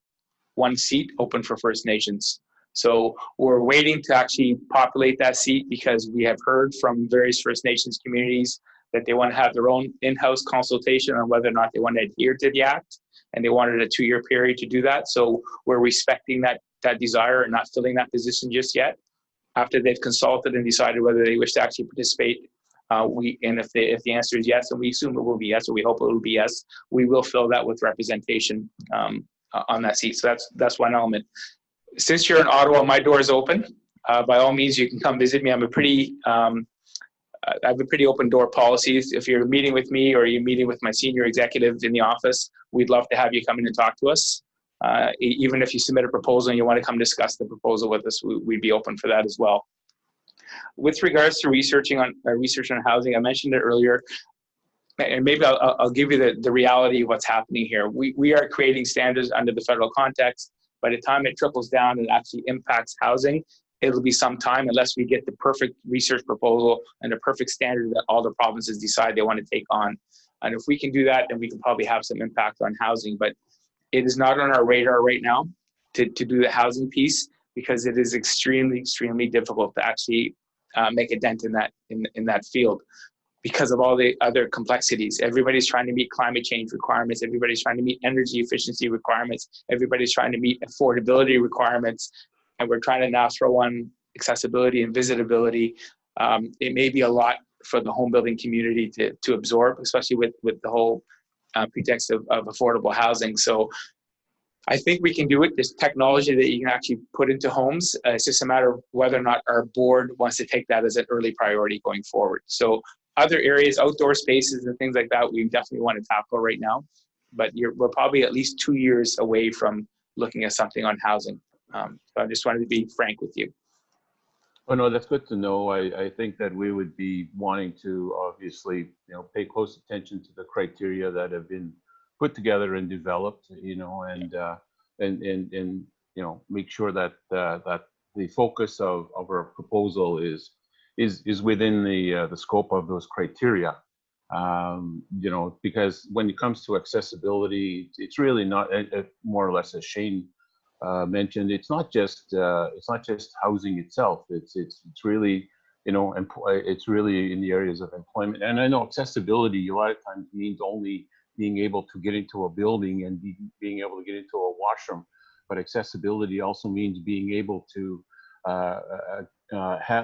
one seat open for First Nations. So we're waiting to actually populate that seat because we have heard from various First Nations communities that they want to have their own in-house consultation on whether or not they want to adhere to the Act. And they wanted a 2-year period to do that. So we're respecting that desire and not filling that position just yet. After they've consulted and decided whether they wish to actually participate, if the answer is yes, and we assume it will be yes, or we hope it will be yes, we will fill that with representation on that seat. So that's one element. Since you're in Ottawa, my door is open. By all means, you can come visit me. I have a pretty open door policy. If you're meeting with me or you're meeting with my senior executives in the office, we'd love to have you come in and talk to us. Even if you submit a proposal and you want to come discuss the proposal with us, we'd be open for that as well. With regards to research on housing, I mentioned it earlier, and maybe I'll give you the reality of what's happening here. We are creating standards under the federal context. By the time it trickles down and actually impacts housing, it'll be some time unless we get the perfect research proposal and the perfect standard that all the provinces decide they want to take on. And if we can do that, then we can probably have some impact on housing. But it is not on our radar right now to do the housing piece because it is extremely, extremely difficult to actually make a dent in that field because of all the other complexities. Everybody's trying to meet climate change requirements. Everybody's trying to meet energy efficiency requirements. Everybody's trying to meet affordability requirements. And we're trying to now throw on accessibility and visitability. It may be a lot for the home building community to absorb, especially with the whole pretext of affordable housing. So I think we can do it. There's technology that you can actually put into homes. It's just a matter of whether or not our board wants to take that as an early priority going forward. So other areas, outdoor spaces and things like that, we definitely want to tackle right now. But we're probably at least 2 years away from looking at something on housing. So I just wanted to be frank with you. Oh no, that's good to know. I think that we would be wanting to obviously, pay close attention to the criteria that have been put together and developed, and make sure that that the focus of our proposal is within the scope of those criteria. Because when it comes to accessibility, it's really not more or less as Shane mentioned. It's not just housing itself. It's really it's really in the areas of employment. And I know accessibility a lot of times means only being able to get into a building and being able to get into a washroom, but accessibility also means being able to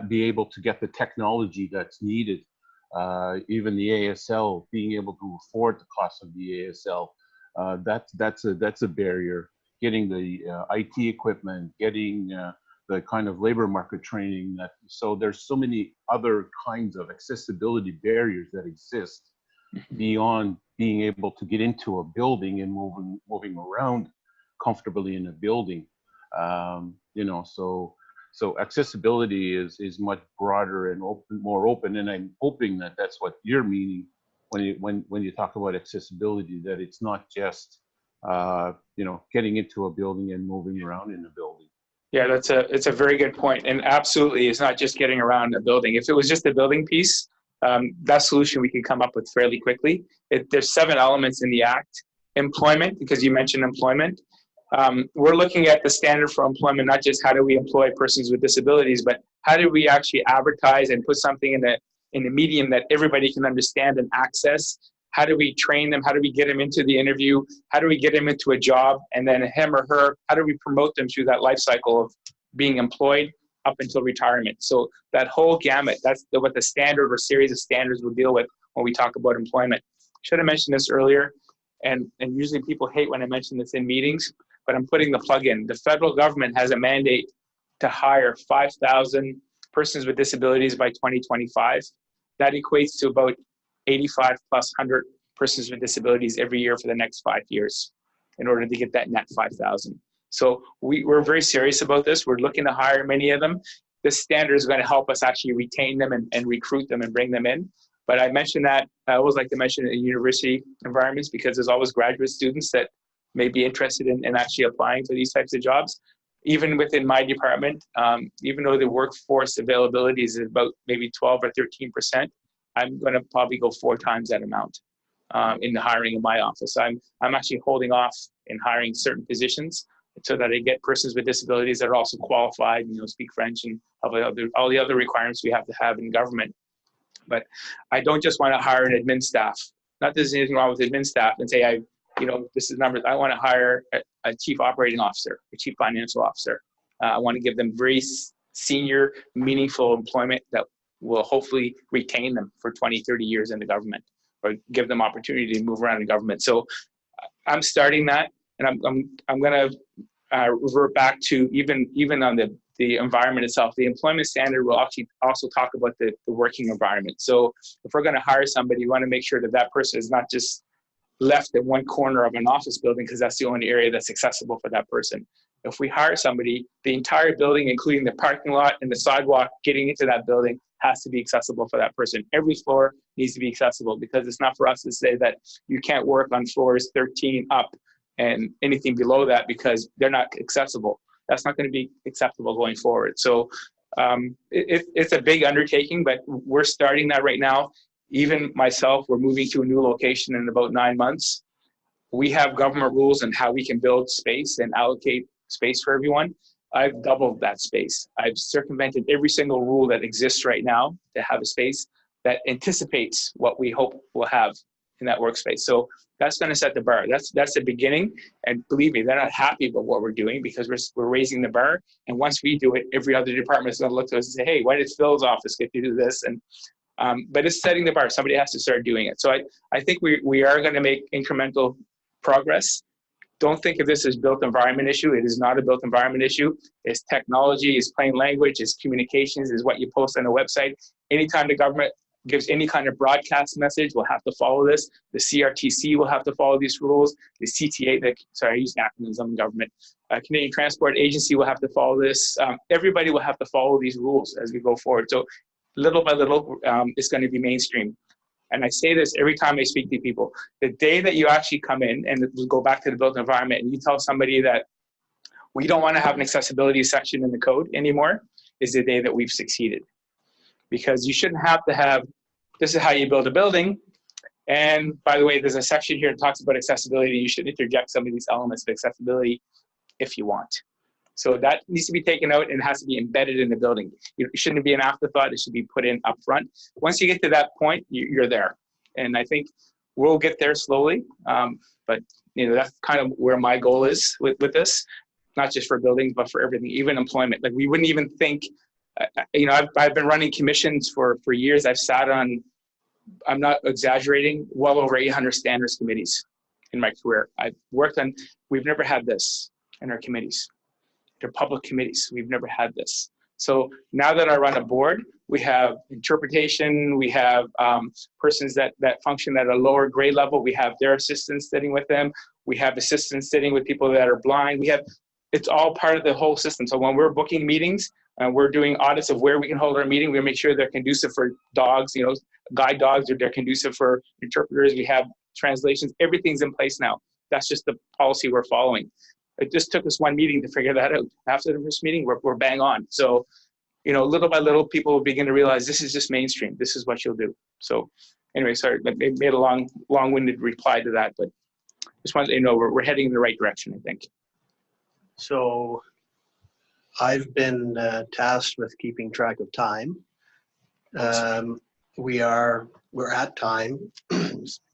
be able to get the technology that's needed. Even the ASL, being able to afford the cost of the ASL, that's a barrier. Getting the IT equipment, getting the kind of labor market training. So there's so many other kinds of accessibility barriers that exist beyond being able to get into a building and moving around comfortably in a building. So accessibility is much broader and more open, and I'm hoping that that's what you're meaning when you talk about accessibility, that it's not just getting into a building and moving around in a building. Yeah, it's a very good point. And absolutely, it's not just getting around a building. If it was just the building piece, that solution we can come up with fairly quickly. There's 7 elements in the Act. Employment, because you mentioned employment. We're looking at the standard for employment, not just how do we employ persons with disabilities, but how do we actually advertise and put something in the medium that everybody can understand and access. How do we train them? How do we get them into the interview? How do we get them into a job? And then him or her, how do we promote them through that life cycle of being employed up until retirement? So that whole gamut, that's what the standard or series of standards will deal with when we talk about employment. Should have mentioned this earlier, and usually people hate when I mention this in meetings, but I'm putting the plug in. The federal government has a mandate to hire 5,000 persons with disabilities by 2025. That equates to about 85 plus 100 persons with disabilities every year for the next 5 years in order to get that net 5,000. So we're very serious about this. We're looking to hire many of them. This standard is going to help us actually retain them and recruit them and bring them in. But I mentioned that, I always like to mention it in university environments because there's always graduate students that may be interested in actually applying for these types of jobs. Even within my department, even though the workforce availability is about maybe 12 or 13%, I'm going to probably go 4 times that amount in the hiring in my office. I'm actually holding off in hiring certain positions so that I get persons with disabilities that are also qualified, speak French and all the other requirements we have to have in government. But I don't just want to hire an admin staff. Not that there's anything wrong with admin staff and say, this is numbers. I want to hire a chief operating officer, a chief financial officer. I want to give them very senior, meaningful employment that will hopefully retain them for 20, 30 years in the government, or give them opportunity to move around in government. So I'm starting that, and I'm going to revert back to even on the environment itself. The employment standard will actually also talk about the working environment. So if we're going to hire somebody, we want to make sure that that person is not just left at one corner of an office building because that's the only area that's accessible for that person. If we hire somebody, the entire building, including the parking lot and the sidewalk getting into that building, has to be accessible for that person. Every floor needs to be accessible, because it's not for us to say that you can't work on floors 13 up and anything below that because they're not accessible. That's not going to be acceptable going forward. So it's a big undertaking, but we're starting that right now. Even myself, we're moving to a new location in about 9 months. We have government rules on how we can build space and allocate space for everyone. I've doubled that space. I've circumvented every single rule that exists right now to have a space that anticipates what we hope we'll have in that workspace. So that's going to set the bar. That's the beginning. And believe me, they're not happy about what we're doing because we're raising the bar. And once we do it, every other department is going to look to us and say, hey, why did Phil's office get to do this? And but it's setting the bar. Somebody has to start doing it. So I think we are going to make incremental progress. Don't think of this as built environment issue. It is not a built environment issue. It's technology, it's plain language, it's communications, is what you post on a website. Anytime the government gives any kind of broadcast message, we'll have to follow this. The CRTC will have to follow these rules. The CTA, I use acronyms in government. Canadian Transport Agency will have to follow this. Everybody will have to follow these rules as we go forward. So little by little, it's going to be mainstream. And I say this every time I speak to people. The day that you actually come in, and we'll go back to the built environment, and you tell somebody that we don't want to have an accessibility section in the code anymore, is the day that we've succeeded. Because you shouldn't have to have, this is how you build a building. And by the way, there's a section here that talks about accessibility. You should interject some of these elements of accessibility if you want. So that needs to be taken out and has to be embedded in the building. It shouldn't be an afterthought. It should be put in up front. Once you get to that point, you're there. And I think we'll get there slowly. But that's kind of where my goal is with this, not just for buildings, but for everything, even employment. Like we wouldn't even think, I've been running commissions for years. I've sat on, I'm not exaggerating, well over 800 standards committees in my career. I've worked on, we've never had this in our committees. They're public committees. We've never had this. So now that I run a board, we have interpretation, we have persons that function at a lower grade level. We have their assistants sitting with them. We have assistants sitting with people that are blind. It's all part of the whole system. So when we're booking meetings and we're doing audits of where we can hold our meeting, we make sure they're conducive for dogs, guide dogs, or they're conducive for interpreters. We have translations. Everything's in place now. That's just the policy we're following. It just took us one meeting to figure that out. After the first meeting, we're bang on. So, little by little, people will begin to realize this is just mainstream. This is what you'll do. So anyway, sorry, I made a long-winded reply to that, but just wanted to know we're heading in the right direction, I think. So I've been tasked with keeping track of time. We're at time.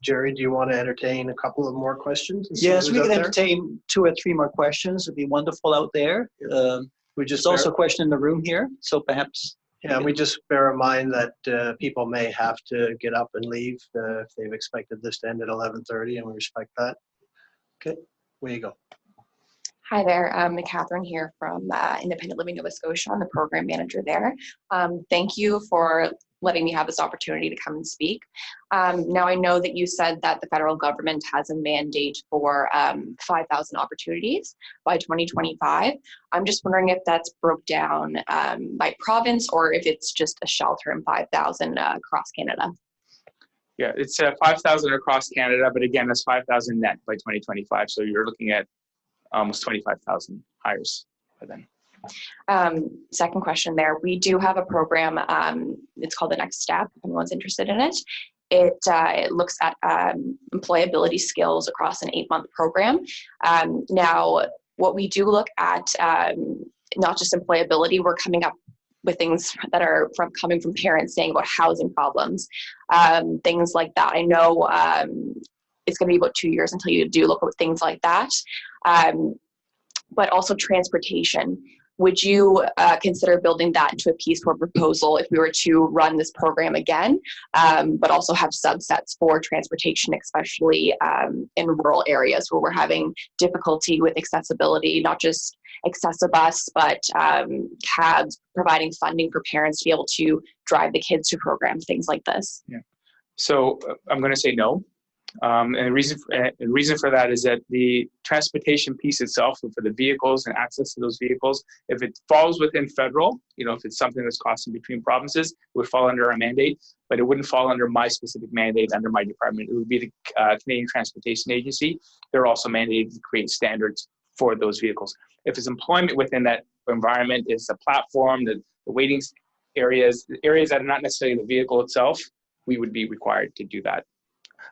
Jerry, do you want to entertain a couple of more questions? Yes, we can entertain 2 or 3 more questions. It'd be wonderful out there. There's also a question in the room here, so perhaps. Yeah, we just bear in mind that people may have to get up and leave if they've expected this to end at 11:30, and we respect that. Okay, where you go. Hi there, Catherine here from Independent Living Nova Scotia. I'm the program manager there. Thank you for letting me have this opportunity to come and speak. Now, I know that you said that the federal government has a mandate for 5,000 opportunities by 2025. I'm just wondering if that's broke down by province or if it's just a shelter in 5,000 across Canada. Yeah, it's 5,000 across Canada, but again, that's 5,000 net by 2025. So you're looking at almost 25,000 hires by then. Second question there, we do have a program, it's called The Next Step, if anyone's interested in it. It looks at employability skills across an 8-month program. Now, what we do look at, not just employability, we're coming up with things that are coming from parents saying about housing problems, things like that. I know it's going to be about 2 years until you do look at things like that, but also transportation. Would you consider building that into a Piece 4 proposal if we were to run this program again, but also have subsets for transportation, especially in rural areas where we're having difficulty with accessibility, not just Accessibus, but cabs, providing funding for parents to be able to drive the kids to programs, things like this? Yeah. So I'm going to say no. And the reason for that is that the transportation piece itself, for the vehicles and access to those vehicles, if it falls within federal, if it's something that's crossing between provinces, it would fall under our mandate, but it wouldn't fall under my specific mandate under my department. It would be the Canadian Transportation Agency. They're also mandated to create standards for those vehicles. If it's employment within that environment, it's a platform, the waiting areas, the areas that are not necessarily the vehicle itself, we would be required to do that.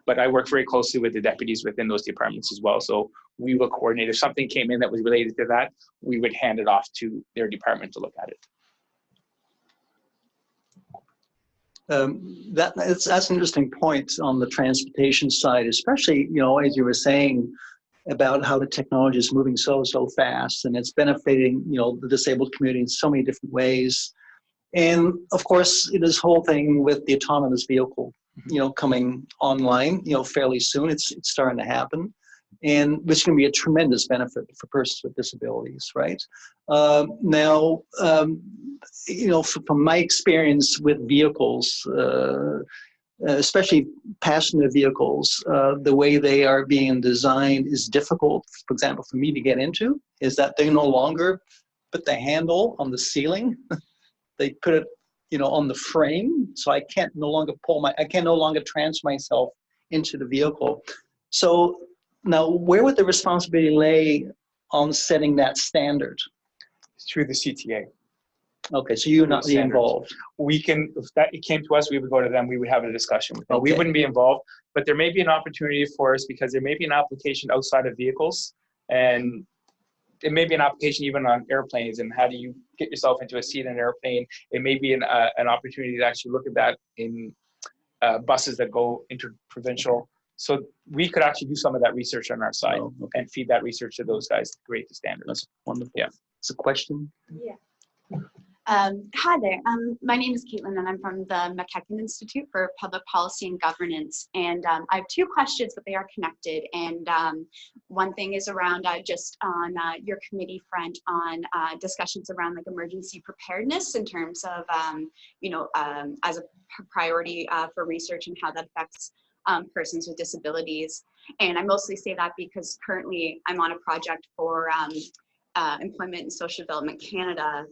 But I work very closely with the deputies within those departments as well. So we will coordinate. If something came in that was related to that, we would hand it off to their department to look at it. That's an interesting point on the transportation side, especially, as you were saying about how the technology is moving so fast, and it's benefiting, the disabled community in so many different ways. And of course, this whole thing with the autonomous vehicle, coming online, fairly soon. It's starting to happen, and which can be a tremendous benefit for persons with disabilities, right? Now, from my experience with vehicles, especially passenger vehicles, the way they are being designed is difficult, for example, for me to get into, is that they no longer put the handle on the ceiling. They put it on the frame, so I can no longer transfer myself into the vehicle. So now, where would the responsibility lay on setting that standard? Through the CTA. Okay, so you're not involved. We can, if it came to us, we would go to them, we would have a discussion with them. Okay. We wouldn't be involved, but there may be an opportunity for us because there may be an application outside of vehicles, and it may be an application even on airplanes, and how do you get yourself into a seat in an airplane? It may be an opportunity to actually look at that in buses that go interprovincial. So we could actually do some of that research on our side and feed that research to those guys to create the standards. That's wonderful. Yeah. It's a question. Yeah. Hi there. My name is Caitlin, and I'm from the McKechnie Institute for Public Policy and Governance. And I have 2 questions, but they are connected. And one thing is around just on your committee front on discussions around like emergency preparedness in terms of, as a priority for research and how that affects persons with disabilities. And I mostly say that because currently I'm on a project for Employment and Social Development Canada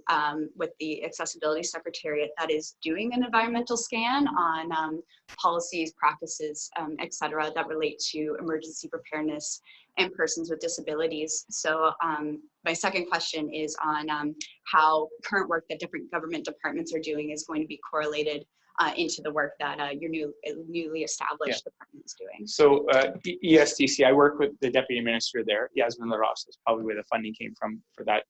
with the Accessibility Secretariat that is doing an environmental scan on policies, practices, et cetera, that relate to emergency preparedness and persons with disabilities. So my second question is on how current work that different government departments are doing is going to be correlated into the work that your newly established department is doing. So ESDC, I work with the deputy minister there, Yasmin LaRosse. That's probably where the funding came from for that.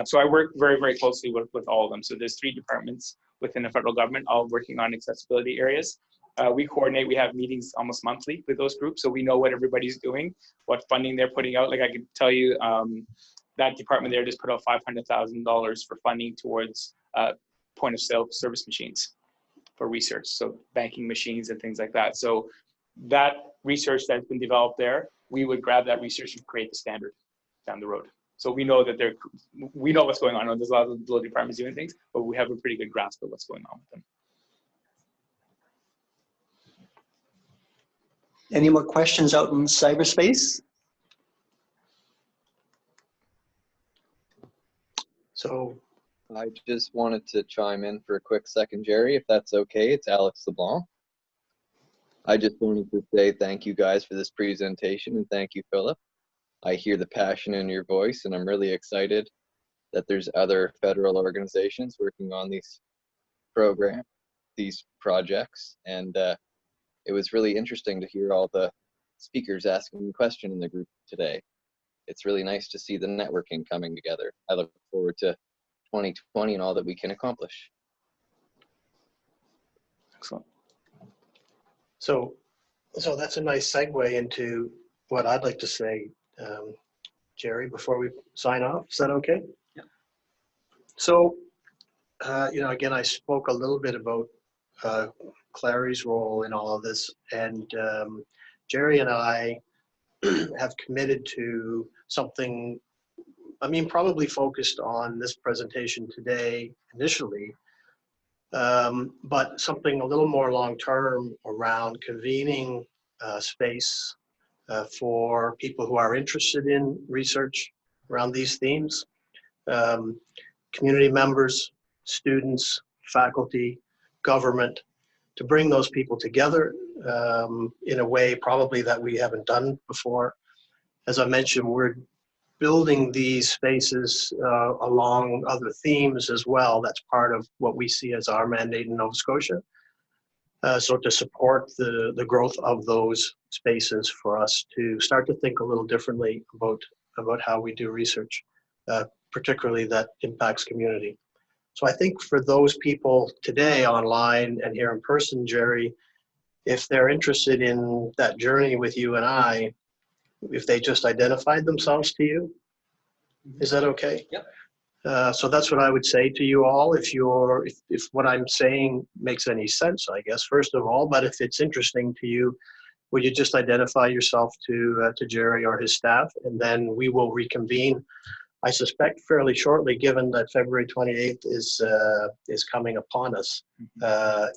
So I work very, very closely with all of them. So there's 3 departments within the federal government, all working on accessibility areas. We coordinate, we have meetings almost monthly with those groups. So we know what everybody's doing, what funding they're putting out. Like I could tell you that department there just put out $500,000 for funding towards point of sale service machines for research, so banking machines and things like that. So that research that's been developed there, we would grab that research and create the standard down the road. So we know that we know what's going on. There's a lot of little departments doing things, but we have a pretty good grasp of what's going on with them. Any more questions out in cyberspace? So I just wanted to chime in for a quick second, Jerry, if that's okay. It's Alex LeBlanc. I just wanted to say thank you guys for this presentation, and thank you, Philip. I hear the passion in your voice, and I'm really excited that there's other federal organizations working on these programs, these projects, and it was really interesting to hear all the speakers asking a question in the group today. It's really nice to see the networking coming together. I look forward to 2020 and all that we can accomplish. Excellent. So that's a nice segue into what I'd like to say, Jerry, before we sign off. Is that okay? Yeah. So, again, I spoke a little bit about Clary's role in all of this, and Jerry and I have committed to something, probably focused on this presentation today initially, but something a little more long-term around convening space for people who are interested in research around these themes, community members, students, faculty, government, to bring those people together in a way probably that we haven't done before. As I mentioned, we're building these spaces along other themes as well. That's part of what we see as our mandate in Nova Scotia. So to support the growth of those spaces for us to start to think a little differently about how we do research, particularly that impacts community. So I think for those people today online and here in person, Jerry, if they're interested in that journey with you and I, if they just identified themselves to you, is that okay? Yep. So that's what I would say to you all. If what I'm saying makes any sense, I guess, first of all, but if it's interesting to you, would you just identify yourself to Jerry or his staff, and then we will reconvene, I suspect fairly shortly, given that February 28th is coming upon us.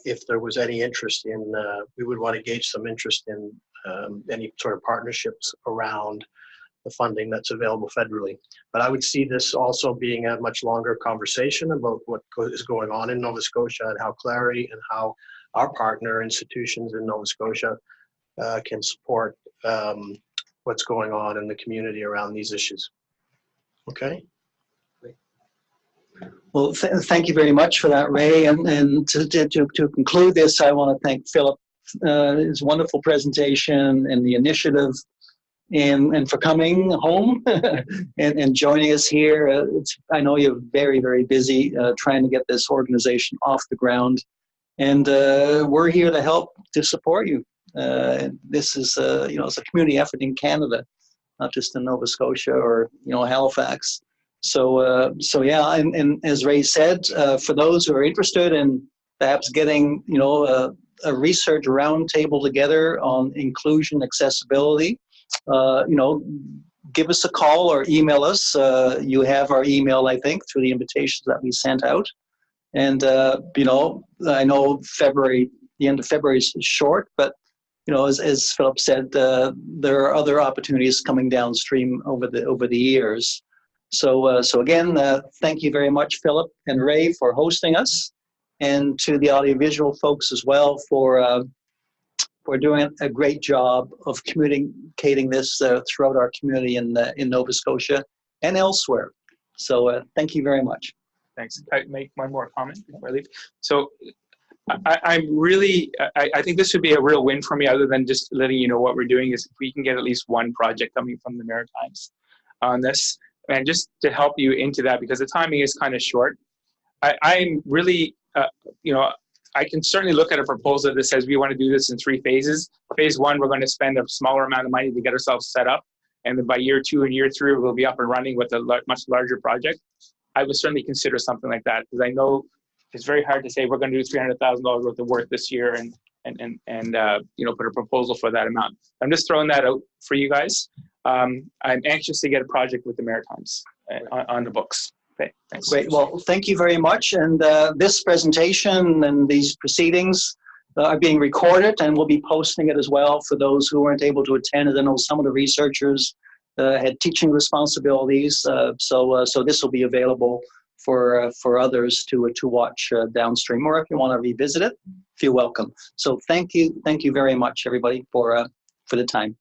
If there was any interest in, we would want to gauge some interest in any sort of partnerships around the funding that's available federally. But I would see this also being a much longer conversation about what is going on in Nova Scotia and how Clary and how our partner institutions in Nova Scotia can support what's going on in the community around these issues. Okay. Well, thank you very much for that, Ray. And to conclude this, I want to thank Philip, his wonderful presentation and the initiative, and for coming home and joining us here. I know you're very, very busy trying to get this organization off the ground, and we're here to help, to support you. This is, it's a community effort in Canada, not just in Nova Scotia or, Halifax. So yeah, and as Ray said, for those who are interested in perhaps getting, a research roundtable together on inclusion, accessibility, give us a call or email us. You have our email, I think, through the invitations that we sent out. And, I know the end of February is short, but, as Philip said, there are other opportunities coming downstream over the years. So again, thank you very much, Philip and Ray, for hosting us, and to the audiovisual folks as well for doing a great job of communicating this throughout our community in Nova Scotia and elsewhere. So thank you very much. Thanks. I make one more comment before I leave. So I think this would be a real win for me, other than just letting you know what we're doing, is if we can get at least one project coming from the Maritimes on this. And just to help you into that, because the timing is kind of short, I'm really, I can certainly look at a proposal that says we want to do this in 3 phases. Phase 1, we're going to spend a smaller amount of money to get ourselves set up. And then by year 2 and year 3, we'll be up and running with a much larger project. I would certainly consider something like that, because I know it's very hard to say we're going to do $300,000 worth of work this year and put a proposal for that amount. I'm just throwing that out for you guys. I'm anxious to get a project with the Maritimes on the books. Okay, thanks. Great. Well, thank you very much. And this presentation and these proceedings are being recorded, and we'll be posting it as well for those who weren't able to attend. And I know some of the researchers had teaching responsibilities, so this will be available for others to watch downstream, or if you want to revisit it, feel welcome. So thank you very much, everybody, for the time.